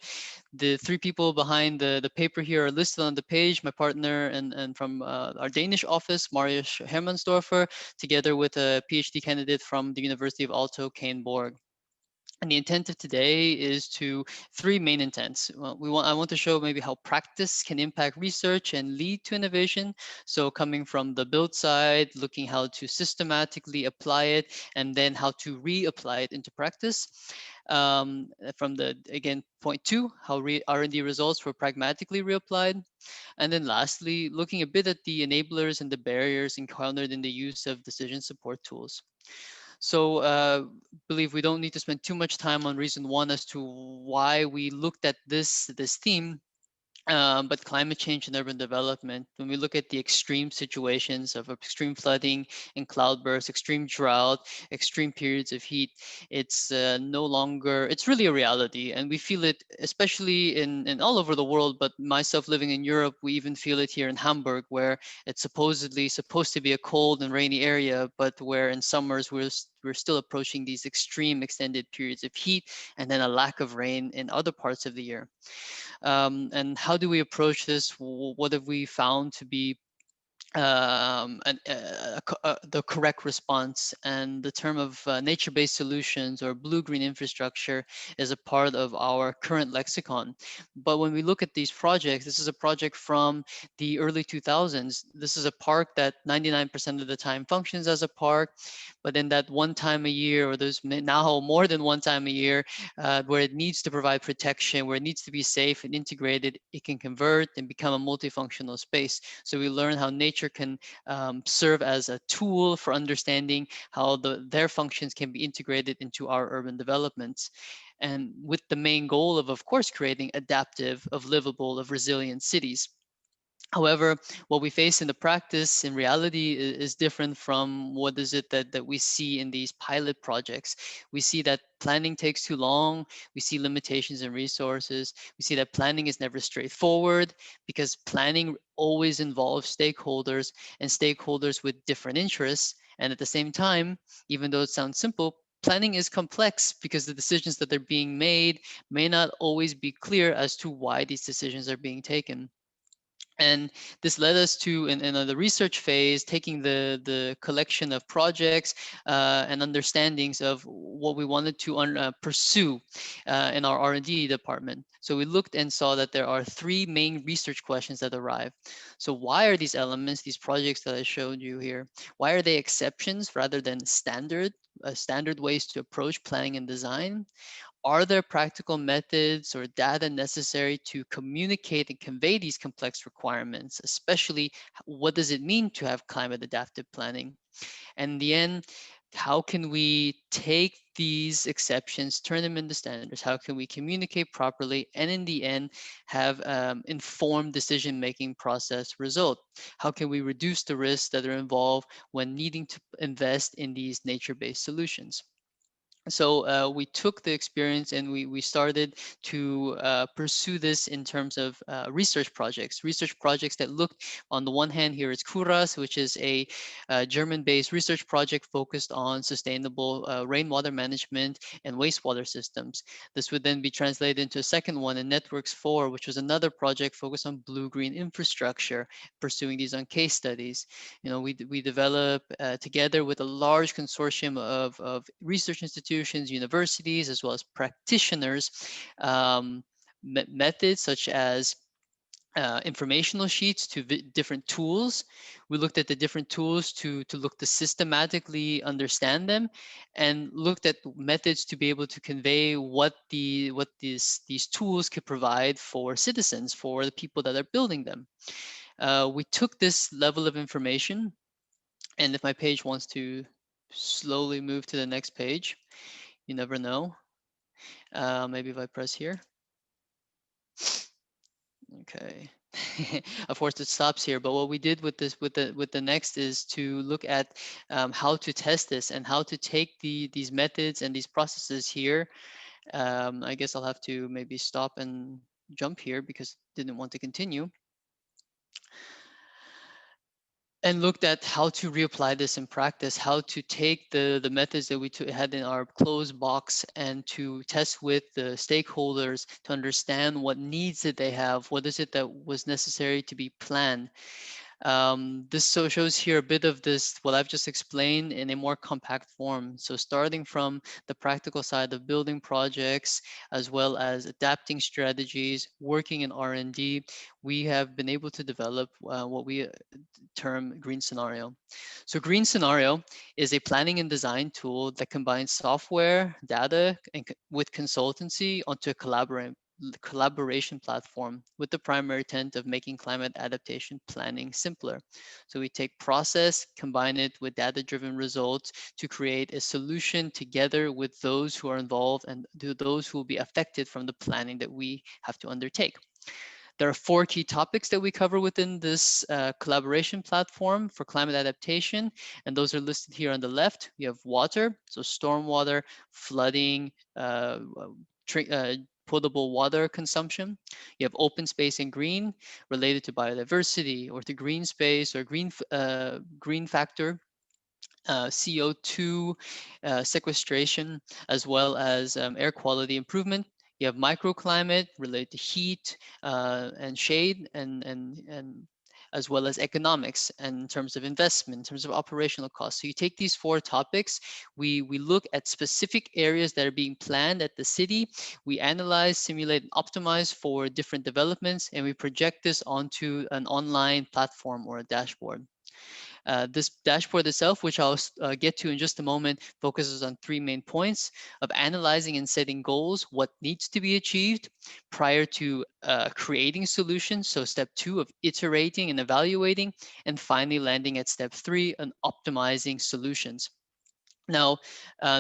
three people behind the paper here are listed on the page, my partner and from our Danish office, Marius Hermansdorfer, together with a PhD candidate from the University of Aalto, Kainborg. And the intent of today is three main intents. Well, I want to show maybe how practice can impact research and lead to innovation. So coming from the build side, looking how to systematically apply it, and then how to reapply it into practice. From the, again, point two, how R&D results were pragmatically reapplied. And then lastly, looking a bit at the enablers and the barriers encountered in the use of decision support tools. So believe we don't need to spend too much time on reason one as to why we looked at this theme. But climate change and urban development, when we look at the extreme situations of extreme flooding and cloudbursts, extreme drought, extreme periods of heat, it's no longer, it's really a reality. And we feel it, especially in all over the world, but myself living in Europe, we even feel it here in Hamburg, where it's supposedly supposed to be a cold and rainy area, but where in summers we're still approaching these extreme extended periods of heat and then a lack of rain in other parts of the year. And how do we approach this? What have we found to be the correct response? And the term of nature-based solutions or blue-green infrastructure is a part of our current lexicon. But when we look at these projects, this is a project from the early 2000s. This is a park that 99% of the time functions as a park, but then that one time a year, or there's now more than one time a year, where it needs to provide protection, where it needs to be safe and integrated, it can convert and become a multifunctional space. So we learn how nature can serve as a tool for understanding how their functions can be integrated into our urban developments. And with the main goal of course, creating adaptive, of livable, of resilient cities. However, what we face in the practice, in reality, is different from what is it that we see in these pilot projects. We see that planning takes too long. We see limitations in resources. We see that planning is never straightforward because planning always involves stakeholders and stakeholders with different interests. And at the same time, even though it sounds simple, planning is complex because the decisions that are being made may not always be clear as to why these decisions are being taken. And this led us to, in the research phase, taking the collection of projects and understandings of what we wanted to pursue in our R&D department. So we looked and saw that there are three main research questions that arrive. So why are these elements, these projects that I showed you here, why are they exceptions rather than standard ways to approach planning and design? Are there practical methods or data necessary to communicate and convey these complex requirements, especially what does it mean to have climate adaptive planning? And in the end, how can we take these exceptions, turn them into standards? How can we communicate properly? And in the end, have informed decision-making process result? How can we reduce the risks that are involved when needing to invest in these nature-based solutions? So we took the experience and we started to pursue this in terms of research projects that looked, on the one hand, here is KURAS, which is a German-based research project focused on sustainable rainwater management and wastewater systems. This would then be translated into a second one in Networks 4, which was another project focused on blue-green infrastructure, pursuing these on case studies. You know, we develop together with a large consortium of research institutions, universities, as well as practitioners, methods such as informational sheets to different tools. We looked at the different tools to look to systematically understand them, and looked at methods to be able to convey what these tools could provide for citizens, for the people that are building them. We took this level of information, and if my page wants to slowly move to the next page, you never know. Maybe if I press here. Okay. Of course, it stops here. But what we did with this, with the next, is to look at how to test this and how to take these methods and these processes here. I guess I'll have to maybe stop and jump here because I didn't want to continue. and looked at how to reapply this in practice, how to take the methods that we had in our closed box and to test with the stakeholders to understand what needs that they have, what is it that was necessary to be planned. This shows here a bit of this, what I've just explained, in a more compact form. So starting from the practical side of building projects, as well as adapting strategies, working in R&D, we have been able to develop what we term Green Scenario. So Green Scenario is a planning and design tool that combines software, data, and with consultancy onto a collaboration platform with the primary intent of making climate adaptation planning simpler. So we take process, combine it with data-driven results to create a solution together with those who are involved and those who will be affected from the planning that we have to undertake. There are 4 key topics that we cover within this collaboration platform for climate adaptation, and those are listed here on the left. We have water, so stormwater, flooding, potable water consumption. You have open space and green related to biodiversity or to green space or green factor. CO2 sequestration, as well as air quality improvement. You have microclimate related to heat and shade, and as well as economics and in terms of investment, in terms of operational costs. So you take these 4 topics, we look at specific areas that are being planned at the city, we analyze, simulate, and optimize for different developments, and we project this onto an online platform or a dashboard. This dashboard itself, which I'll get to in just a moment, focuses on 3 main points of analyzing and setting goals, what needs to be achieved prior to creating solutions. So step 2 of iterating and evaluating, and finally landing at step 3 on optimizing solutions. Now,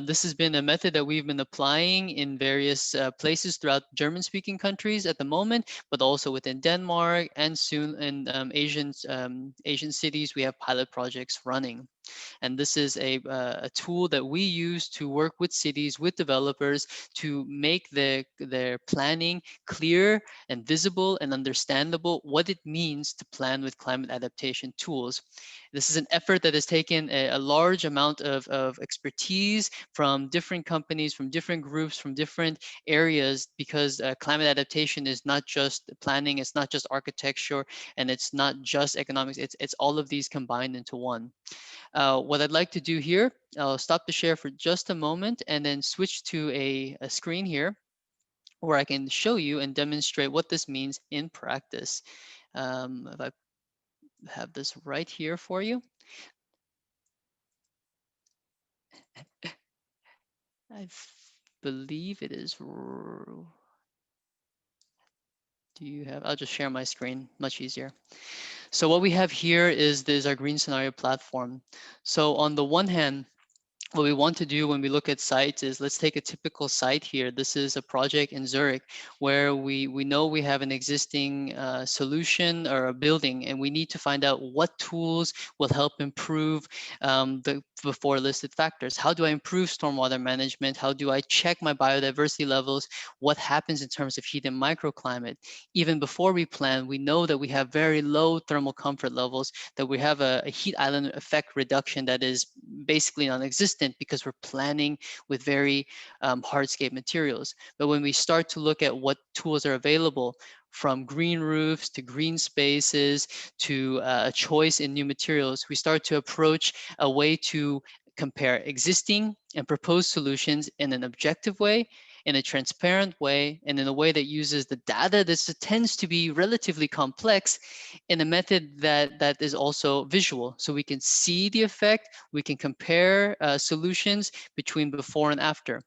this has been a method that we've been applying in various places throughout German-speaking countries at the moment, but also within Denmark, and soon in Asian cities, we have pilot projects running. And this is a tool that we use to work with cities, with developers, to make their planning clear and visible and understandable, what it means to plan with climate adaptation tools. This is an effort that has taken a large amount of expertise from different companies, from different groups, from different areas, because climate adaptation is not just planning, it's not just architecture, and it's not just economics, it's all of these combined into one. What I'd like to do here, I'll stop the share for just a moment and then switch to a screen here where I can show you and demonstrate what this means in practice. If I have this right here for you. I believe it is. Do you have? I'll just share my screen, much easier. So what we have here is our Green Scenario platform. So on the one hand, what we want to do when we look at sites is, let's take a typical site here. This is a project in Zurich where we know we have an existing solution or a building, and we need to find out what tools will help improve the before listed factors. How do I improve stormwater management? How do I check my biodiversity levels? What happens in terms of heat and microclimate? Even before we plan, we know that we have very low thermal comfort levels, that we have a heat island effect reduction that is basically non-existent, because we're planning with very hardscape materials. But when we start to look at what tools are available, from green roofs to green spaces to a choice in new materials, we start to approach a way to compare existing and proposed solutions in an objective way, in a transparent way, and in a way that uses the data that tends to be relatively complex, in a method that is also visual. So we can see the effect, we can compare solutions between before and after.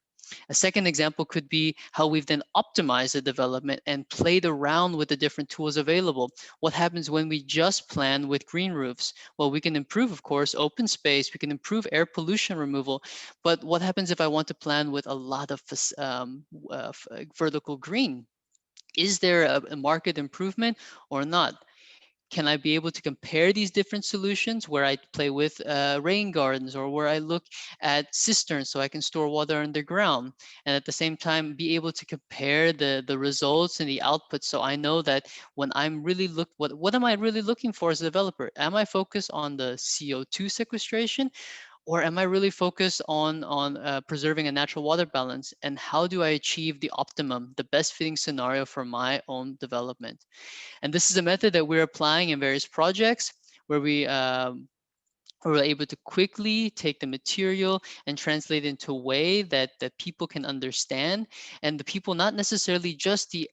A second example could be how we've then optimized the development and played around with the different tools available. What happens when we just plan with green roofs? Well, we can improve, of course, open space, we can improve air pollution removal, but what happens if I want to plan with a lot of vertical green? Is there a market improvement or not? can I be able to compare these different solutions where I play with rain gardens, or where I look at cisterns so I can store water underground, and at the same time be able to compare the results and the outputs, so I know that when I'm really what am I really looking for as a developer? Am I focused on the CO2 sequestration, or am I really focused on preserving a natural water balance? And how do I achieve the optimum, the best fitting scenario for my own development? And this is a method that we're applying in various projects where we're able to quickly take the material and translate it into a way that people can understand, and the people, not necessarily just the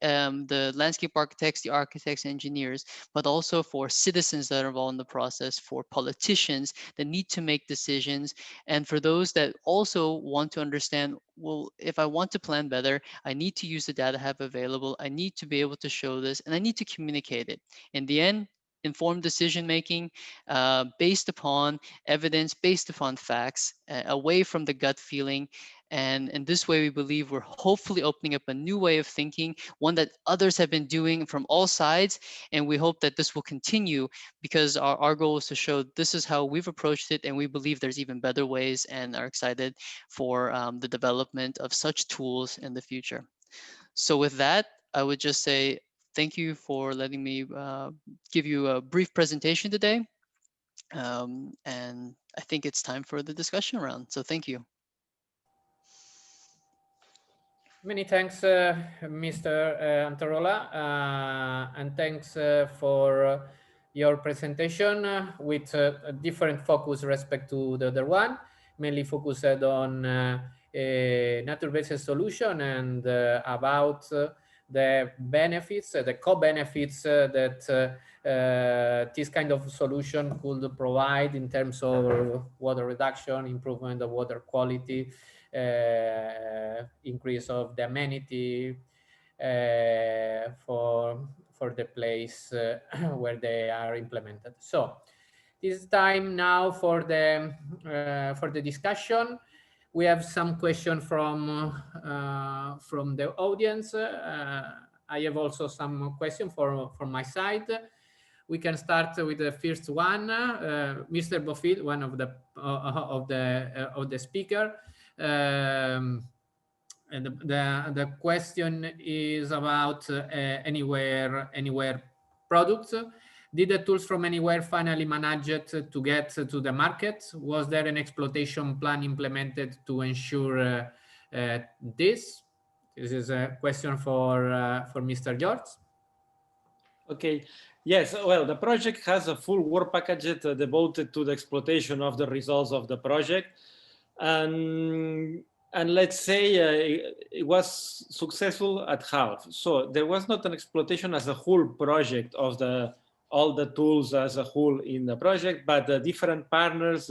landscape architects, the architects, engineers, but also for citizens that are involved in the process, for politicians that need to make decisions, and for those that also want to understand, well, if I want to plan better, I need to use the data I have available, I need to be able to show this, and I need to communicate it. In the end, informed decision making based upon evidence, based upon facts, away from the gut feeling. And in this way, we believe we're hopefully opening up a new way of thinking, one that others have been doing from all sides. And we hope that this will continue, because our goal is to show this is how we've approached it. And we believe there's even better ways, and are excited for the development of such tools in the future. So with that, I would just say, thank you for letting me give you a brief presentation today. And I think it's time for the discussion round. So thank you. Many thanks, Mr. Anterola, and thanks for your presentation with a different focus respect to the other one, mainly focused on a nature-based solution and about the benefits, the co-benefits that this kind of solution could provide in terms of water reduction, improvement of water quality, increase of the amenity for the place where they are implemented. So it's time now for the discussion. We have some questions from the audience. I have also some questions from my side. We can start with the first one. Mr. Bofill, one of the speaker. And the question is about Anywhere products. Did the tools from Anywhere finally manage to get to the market? Was there an exploitation plan implemented to ensure this? This is a question for Mr. Llort. Okay. Yes, well, the project has a full work package devoted to the exploitation of the results of the project. And let's say it was successful at half. So there was not an exploitation as a whole project of all the tools as a whole in the project, but the different partners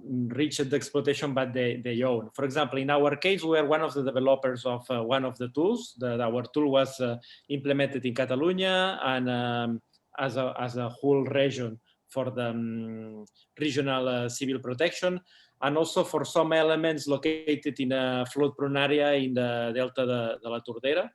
reached the exploitation by they own. For example, in our case, we are one of the developers of one of the tools. Our tool was implemented in Catalonia and as a whole region for the regional civil protection, and also for some elements located in a flood-prone area in the Delta de la Tordera.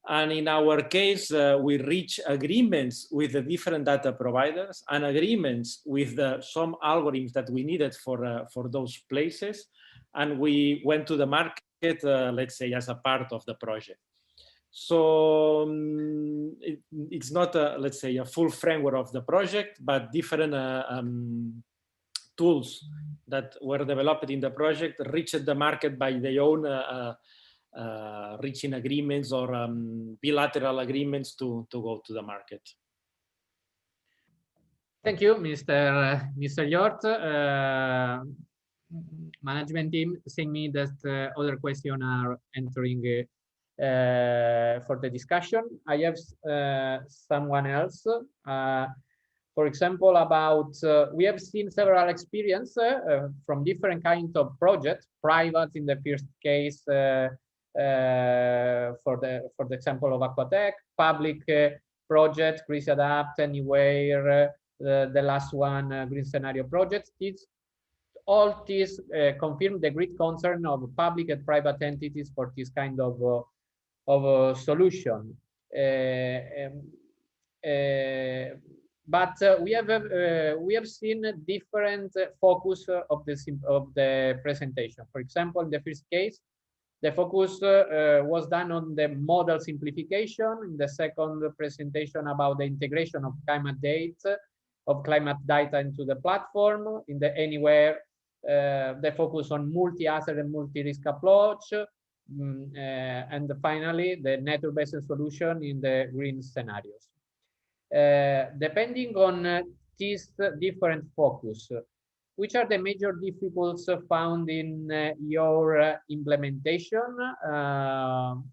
And in our case, we reached agreements with the different data providers and agreements with some algorithms that we needed for those places. And we went to the market, let's say, as a part of the project. So it's not, let's say, a full framework of the project, but different tools that were developed in the project reached the market by their own reaching agreements or bilateral agreements to go to the market. Thank you, Mr. Llort. Management team saying me that other questions are entering for the discussion. I have someone else. For example, about we have seen several experiences from different kinds of projects, private in the first case, for the example of Aquatech, public project, Greece Adapt, Anywhere, the last one, Green Scenario project. All these confirm the great concern of public and private entities for this kind of but we have seen a different focus of the presentation. For example, in the first case, the focus was done on the model simplification. In the second presentation, about the integration of climate data into the platform. In the Anywhere, the focus on multi-asset and multi-risk approach. And finally, the network-based solution in the green scenarios. Depending on these different focus, which are the major difficulties found in your implementation?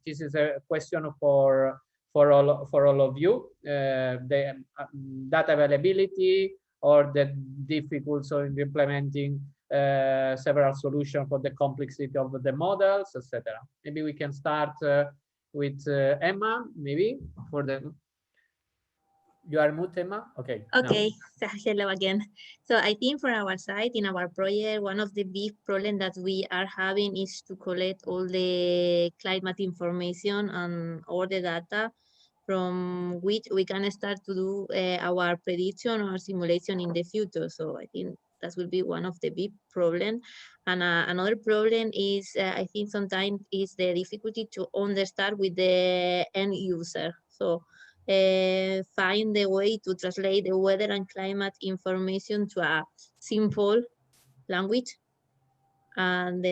This is a question for all of you. The data availability or the difficulties in implementing several solutions for the complexity of the models, etc. Maybe we can start with Emma, maybe for the. You are mute, Emma? Okay. Okay, so hello again. So I think for our side, in our project, one of the big problems that we are having is to collect all the climate information and all the data from which we can start to do our prediction or simulation in the future. So I think that will be one of the big problems. And another problem is, I think sometimes is the difficulty to understand with the end user. So find the way to translate the weather and climate information to a simple language, and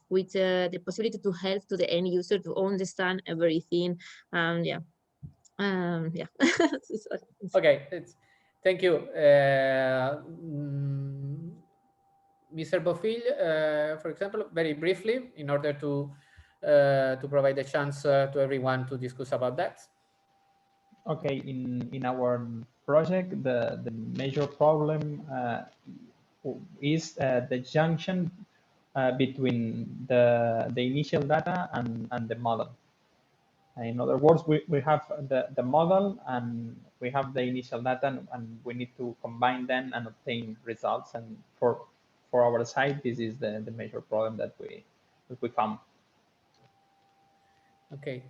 with the possibility to help to the end user to understand everything. Yeah. Okay, thank you. Mr. Bofill, for example, very briefly, in order to provide a chance to everyone to discuss about that. Okay, in our project, the major problem is the junction between the initial data and the model. In other words, we have the model and we have the initial data, and we need to combine them and obtain results. And for our side, this is the major problem that we found. Okay,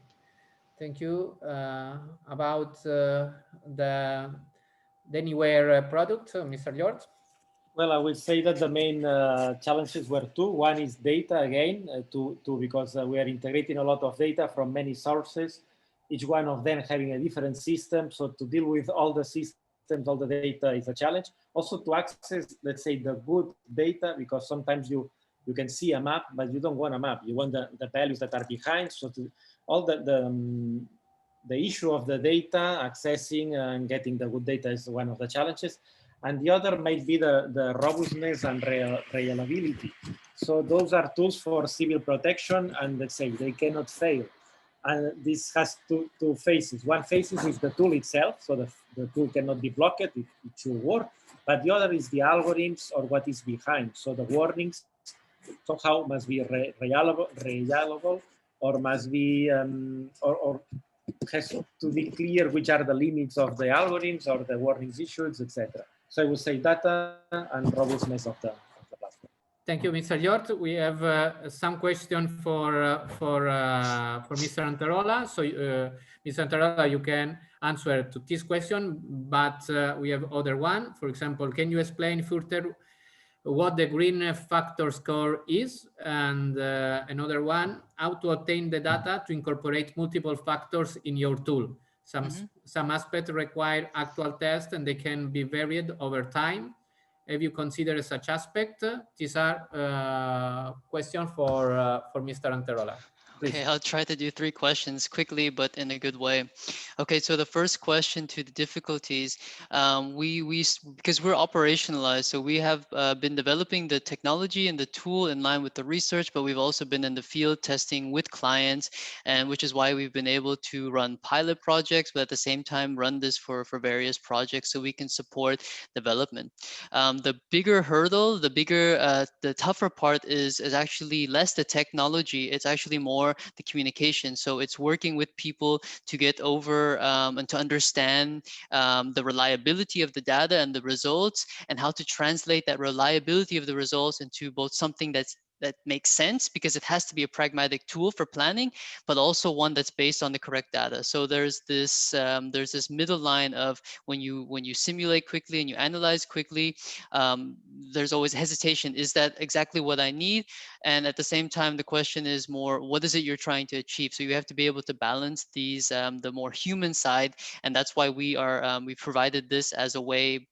thank you. About the Anywhere product, Mr. Llort. Well, I would say that the main challenges were two. One is data again, because we are integrating a lot of data from many sources, each one of them having a different system. So to deal with all the systems, all the data is a challenge. Also to access, let's say, the good data, because sometimes you can see a map, but you don't want a map. You want the values that are behind. So all the issue of the data, accessing and getting the good data is one of the challenges. And the other might be the robustness and reliability. So those are tools for civil protection, and let's say they cannot fail. And this has two phases. One phase is the tool itself, so the tool cannot be blocked, it should work. But the other is the algorithms or what is behind. So the warnings somehow must be reliable, or must be, or has to be clear which are the limits of the algorithms or the warnings issued, etc. So I would say data and robustness of the platform. Thank you, Mr. Llort. We have some question for Mr. Anterola. So, Mr. Anterola, you can answer to this question, but we have other one. For example, can you explain further what the green factor score is? And another one, how to obtain the data to incorporate multiple factors in your tool. Some aspects require actual tests and they can be varied over time. Have you considered such aspect? These are questions for Mr. Anterola. Okay, I'll try to do 3 questions quickly, but in a good way. Okay, so the first question to the difficulties, because we're operationalized, so we have been developing the technology and the tool in line with the research, but we've also been in the field testing with clients, and which is why we've been able to run pilot projects, but at the same time run this for various projects so we can support development. The bigger hurdle, the tougher part is actually less the technology, it's actually more the communication. So it's working with people to get over and to understand the reliability of the data and the results, and how to translate that reliability of the results into both something that's that makes sense because it has to be a pragmatic tool for planning, but also one that's based on the correct data. So there's this middle line of when you simulate quickly and you analyze quickly, there's always hesitation. Is that exactly what I need? And at the same time, the question is more, what is it you're trying to achieve? So you have to be able to balance these, the more human side, and that's why we provided this as a way,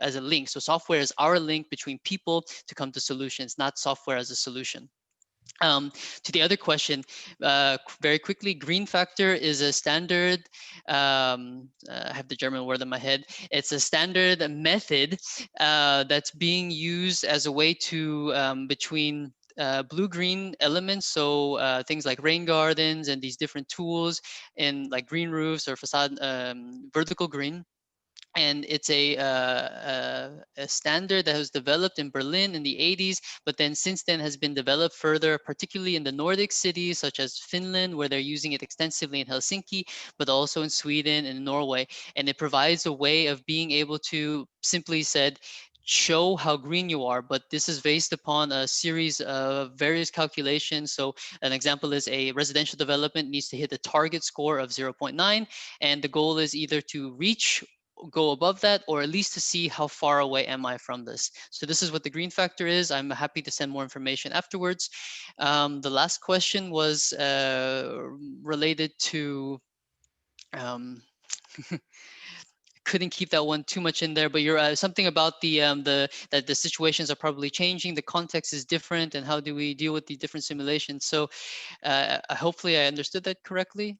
as a link. So software is our link between people to come to solutions, not software as a solution. To the other question, very quickly, green factor is a standard, I have the German word in my head. It's a standard method that's being used as a way to, between blue-green elements, so things like rain gardens and these different tools in like green roofs or facade, vertical green. And it's a standard that was developed in Berlin in the 80s, but then since then has been developed further, particularly in the Nordic cities such as Finland, where they're using it extensively in Helsinki, but also in Sweden and Norway. And it provides a way of being able to, simply said, show how green you are, but this is based upon a series of various calculations. So an example is a residential development needs to hit a target score of 0.9, and the goal is either to go above that, or at least to see how far away am I from this. So this is what the green factor is. I'm happy to send more information afterwards. The last question was related to, couldn't keep that one too much in there, but you're something about that the situations are probably changing, the context is different, and how do we deal with the different simulations? So hopefully I understood that correctly.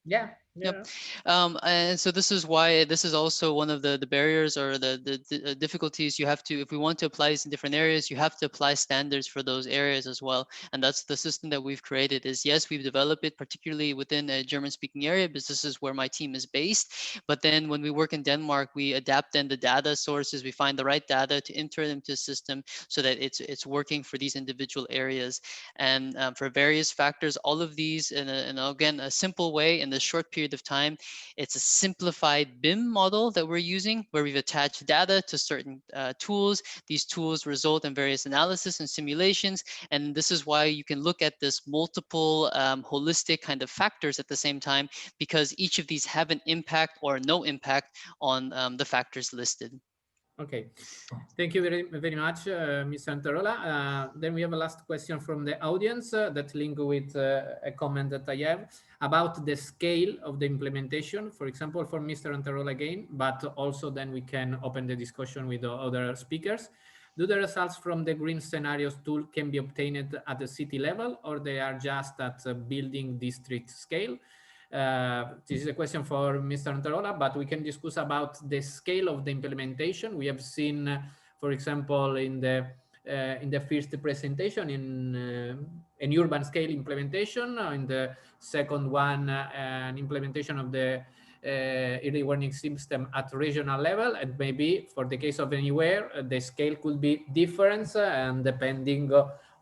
Yeah. Yep. And so this is why this is also one of the barriers or the difficulties you have to, if we want to apply this in different areas, you have to apply standards for those areas as well. And that's the system that we've created. Is yes, we've developed it particularly within a German-speaking area, because this is where my team is based. But then when we work in Denmark, we adapt then the data sources, we find the right data to enter them to the system so that it's working for these individual areas. And for various factors, all of these in again, a simple way in this short period of time. It's a simplified BIM model that we're using, where we've attached data to certain tools. These tools result in various analysis and simulations. And this is why you can look at this multiple holistic kind of factors at the same time, because each of these have an impact or no impact on the factors listed. Okay, thank you very much, Ms. Anterola. Then we have a last question from the audience that link with a comment that I have about the scale of the implementation, for example, for Mr. Anterola again, but also then we can open the discussion with the other speakers. Do the results from the green scenarios tool can be obtained at the city level, or they are just at building district scale? This is a question for Mr. Anterola, but we can discuss about the scale of the implementation. We have seen, for example, in the first presentation in an urban scale implementation, in the second one, an implementation of the early warning system at regional level, and maybe for the case of Anywhere, the scale could be different, and depending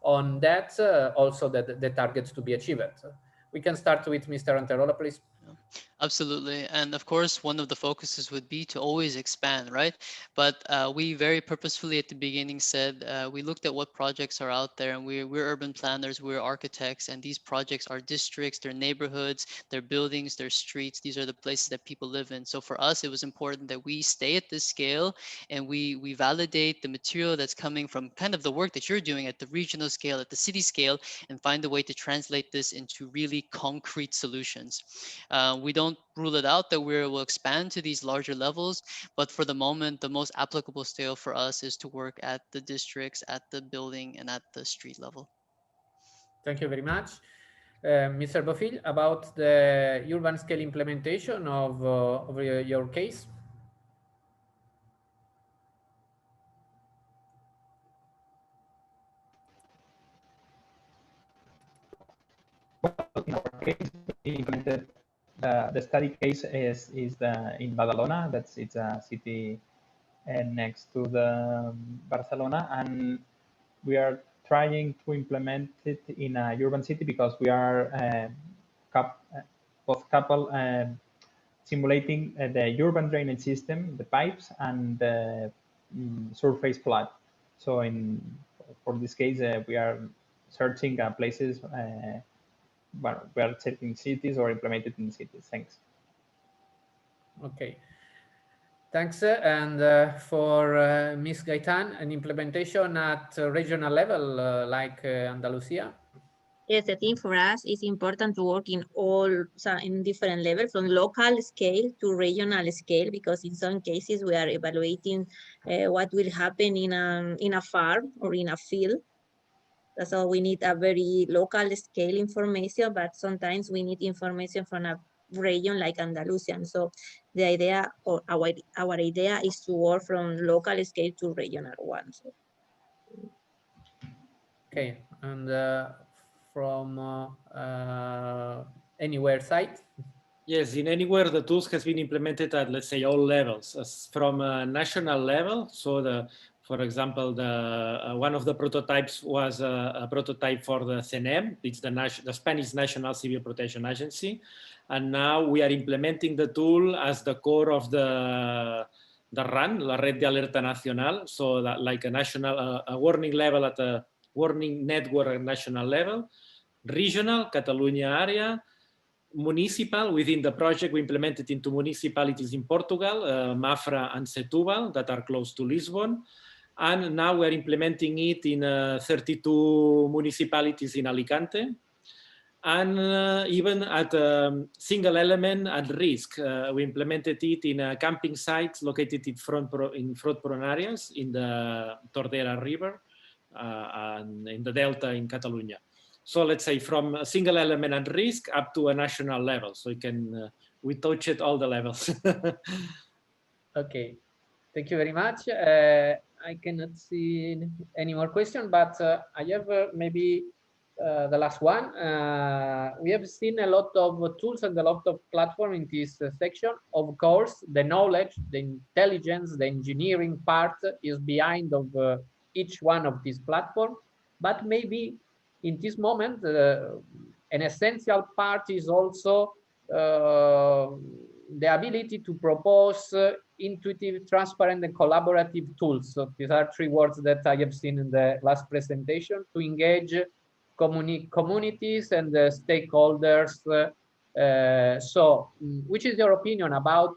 on that, also the targets to be achieved. We can start with Mr. Anterola, please. Absolutely. And of course, one of the focuses would be to always expand, right? But we very purposefully at the beginning said, we looked at what projects are out there, and we're urban planners, we're architects, and these projects are districts, they're neighborhoods, they're buildings, they're streets. These are the places that people live in. So for us, it was important that we stay at this scale, and we validate the material that's coming from kind of the work that you're doing at the regional scale, at the city scale, and find a way to translate this into really concrete solutions. We don't rule it out that we will expand to these larger levels, but for the moment, the most applicable scale for us is to work at the districts, at the building, and at the street level. Thank you very much. Mr. Bofill, about the urban scale implementation of your case. Well, in our case, we implemented the study case is in Badalona. It's a city next to the Barcelona, and we are trying to implement it in a urban city because we are both couple simulating the urban drainage system, the pipes, and the surface flood. So for this case, we are searching places where we are checking cities or implemented in cities. Thanks. Okay. Thanks. And for Ms. Gaitán, an implementation at regional level like Andalusia? Yes, I think for us it's important to work in in different levels, from local scale to regional scale, because in some cases we are evaluating what will happen in a farm or in a field. So we need a very local scale information, but sometimes we need information from a region like Andalusian. So the idea, or our idea, is to work from local scale to regional one. So. Okay, and from Anywhere site? Yes, in Anywhere, the tools has been implemented at, let's say, all levels, from a national level. So for example, one of the prototypes was a prototype for the CNEM. It's the Spanish National Civil Protection Agency. And now we are implementing the tool as the core of the RAN, la Red de Alerta Nacional. So that, like a warning level at a warning network at national level, regional, Catalonia area, municipal. Within the project, we implemented into municipalities in Portugal, Mafra and Setúbal, that are close to Lisbon. And now we're implementing it in 32 municipalities in Alicante. And even at single element at risk, we implemented it in camping sites located in fraud-prone areas in the Tordera River and in the Delta in Catalonia. So let's say from a single element at risk up to a national level. So we touched all the levels. Okay, thank you very much. I cannot see any more questions, but I have maybe the last one. We have seen a lot of tools and a lot of platform in this section. Of course, the knowledge, the intelligence, the engineering part is behind of each one of these platforms, but maybe in this moment, an essential part is also the ability to propose intuitive, transparent, and collaborative tools. So these are three words that I have seen in the last presentation to engage communities and stakeholders. So which is your opinion about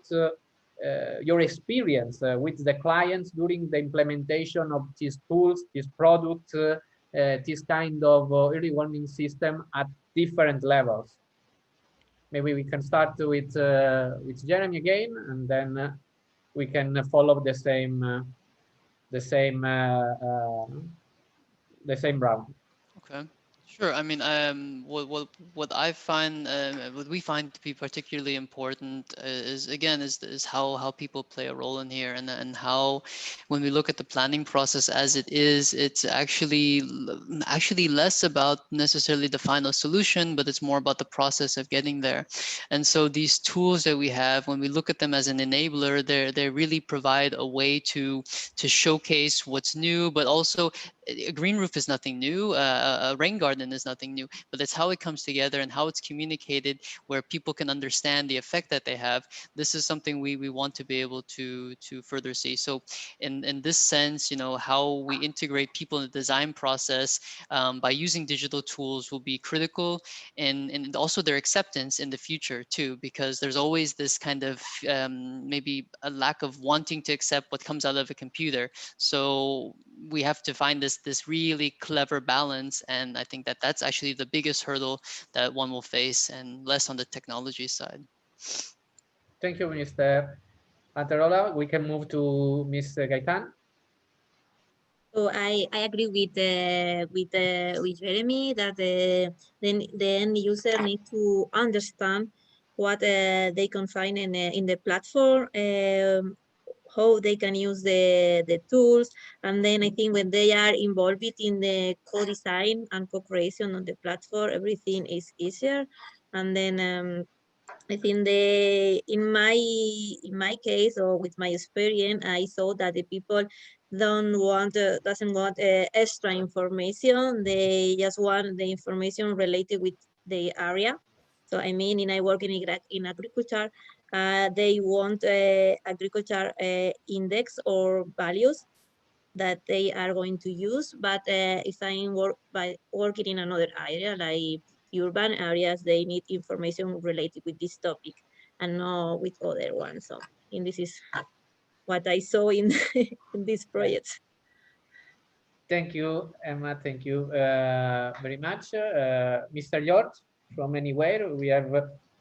your experience with the clients during the implementation of these tools, these products, this kind of early warning system at different levels? Maybe we can start with Jeremy again, and then we can follow the same round. Okay. Sure. I mean, what I find, what we find to be particularly important is how people play a role in here, and how, when we look at the planning process as it is, it's actually less about necessarily the final solution, but it's more about the process of getting there. And so these tools that we have, when we look at them as an enabler, they really provide a way to showcase what's new, but also a green roof is nothing new, a rain garden is nothing new, but it's how it comes together and how it's communicated, where people can understand the effect that they have. This is something we want to be able to further see. So in this sense, how we integrate people in the design process by using digital tools will be critical, and also their acceptance in the future too, because there's always this kind of maybe a lack of wanting to accept what comes out of a computer. So we have to find this really clever balance, and I think that's actually the biggest hurdle that one will face, and less on the technology side. Thank you, Mr. Anterola. We can move to Ms. Gaitán. So I agree with Jeremy that the end user need to understand what they can find in the platform, how they can use the tools. And then I think when they are involved in the co-design and co-creation on the platform, everything is easier. And then I think in my case, or with my experience, I saw that the people doesn't want extra information. They just want the information related with the area. So I mean, I work in agriculture. They want agriculture index or values. that they are going to use. But if I'm working in another area, like urban areas, they need information related with this topic and not with other ones. So, and this is what I saw in, in this project. Thank you, Emma. Thank you very much. Mr. Llort, from Anywhere,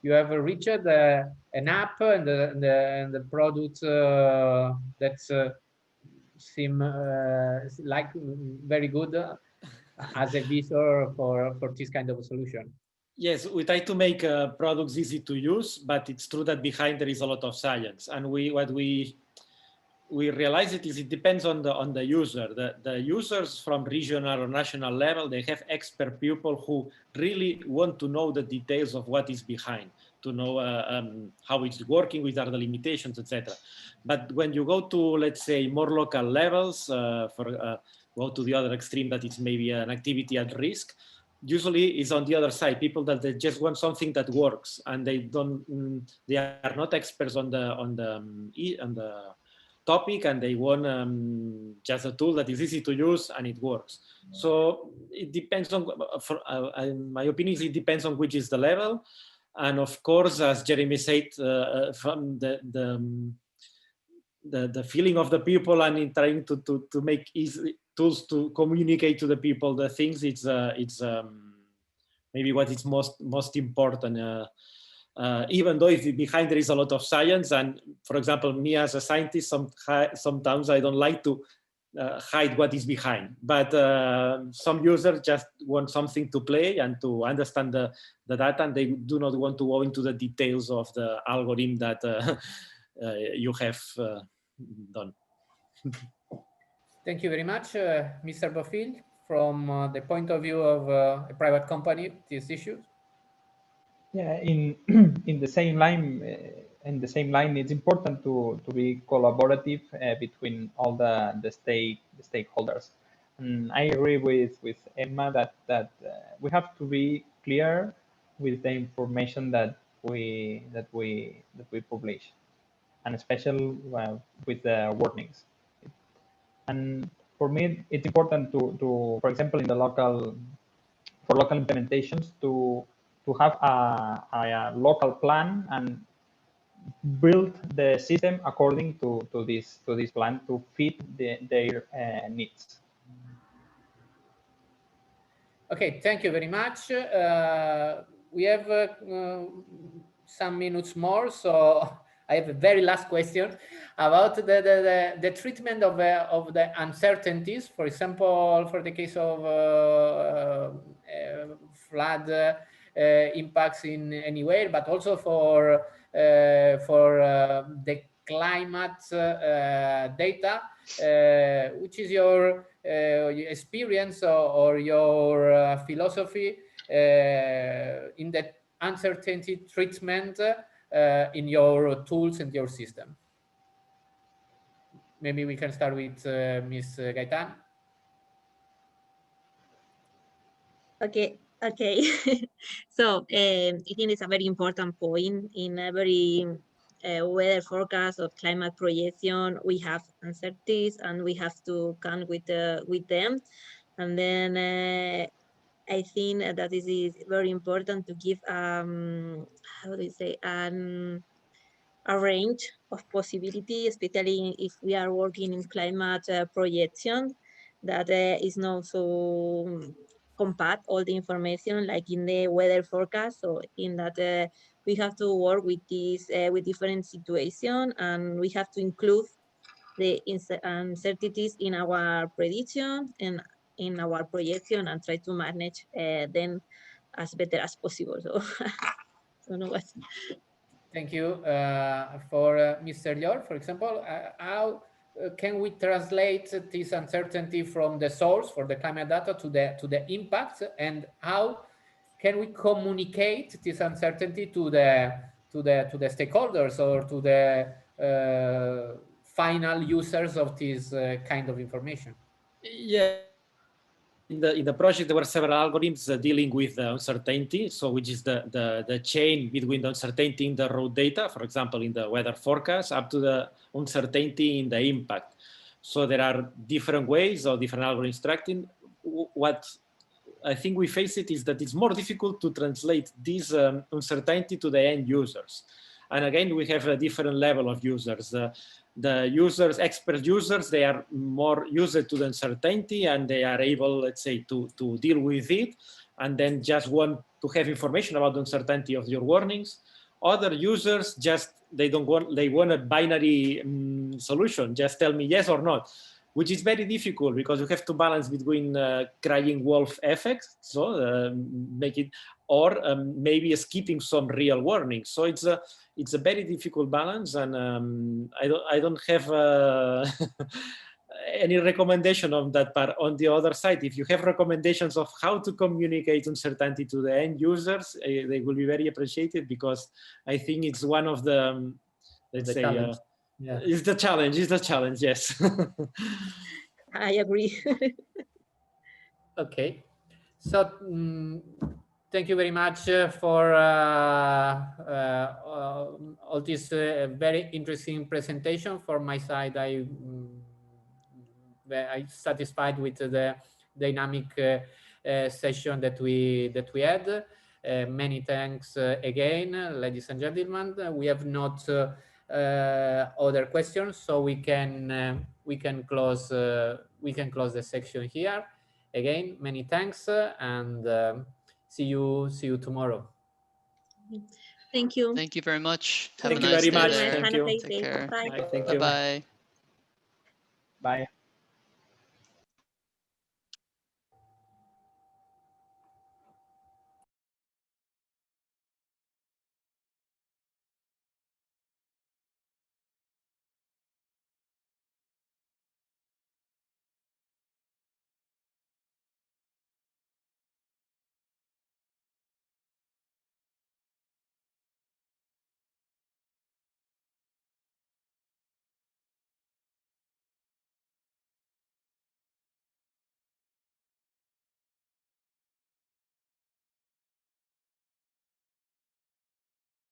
you have reached an app and the product that seem like very good as a visitor for this kind of a solution. Yes, we try to make products easy to use, but it's true that behind there is a lot of science. And what we realize it depends on the user. The users from regional or national level, they have expert people who really want to know the details of what is behind, to know how it's working, what are the limitations, etc. But when you go to, let's say, more local levels, go to the other extreme, that it's maybe an activity at risk, usually is on the other side, people that they just want something that works, and they are not experts on the topic, and they want just a tool that is easy to use and it works. So it depends on, in my opinion, it depends on which is the level. And of course, as Jeremy said, from the feeling of the people and in trying to make easy tools to communicate to the people the things, it's maybe what is most important. Even though behind there is a lot of science, and for example, me as a scientist, sometimes I don't like to hide what is behind, but some users just want something to play and to understand the data, and they do not want to go into the details of the algorithm that you have done. Thank you very much, Mr. Bofill. From the point of view of a private company, these issues. Yeah, in the same line, it's important to be collaborative between all the stakeholders. And I agree with Emma that we have to be clear with the information that we publish, and especially with the warnings. And for me, it's important to for example, in the local implementations, to have a local plan and build the system according to this plan to fit their needs. Okay, thank you very much. We have some minutes more, so I have a very last question about the treatment of the uncertainties. For example, for the case of flood impacts in anywhere, but also for the climate data. Which is your experience or your philosophy in the uncertainty treatment in your tools and your system? Maybe we can start with Ms. Gaitán. Okay. So I think it's a very important point in every weather forecast or climate projection. We have uncertainties and we have to come with them. And then I think that it is very important to give how do you say a range of possibility, especially if we are working in climate projection, that is not so compact all the information like in the weather forecast. So in that we have to work with this with different situations, and we have to include the uncertainties in our prediction and in our projection, and try to manage them as better as possible. So I don't know what. Thank you. For Mr. Llort, for example, how can we translate this uncertainty from the source for the climate data to the impact, and how can we communicate this uncertainty to the stakeholders or to the final users of this kind of information? Yeah. In the project, there were several algorithms dealing with uncertainty, so which is the chain between the uncertainty in the raw data, for example, in the weather forecast, up to the uncertainty in the impact. So there are different ways or different algorithms tracking. What I think we face it is that it's more difficult to translate this uncertainty to the end users. And again, we have a different level of users. The users, expert users, they are more used to the uncertainty and they are able, let's say, to deal with it and then just want to have information about the uncertainty of your warnings. Other users just, they want a binary solution, just tell me yes or not, which is very difficult because you have to balance between crying wolf effect, so make it, or maybe skipping some real warnings. So it's a very difficult balance, and I don't have any recommendation on that part. On the other side, if you have recommendations of how to communicate uncertainty to the end users, they will be very appreciated, because I think it's one of the, let's say, yeah. It's the challenge, yes. I agree. Okay, so thank you very much for all this very interesting presentation. For my side, I'm satisfied with the dynamic session that we had. Many thanks again, ladies and gentlemen. We have not other questions, so we can close the section here. Again, many thanks, and see you tomorrow. Thank you. Thank you very much. Have Thank a you nice very day much. there. Thank you. Have a nice Take day. care. Bye. Thank you. Bye-bye. Bye.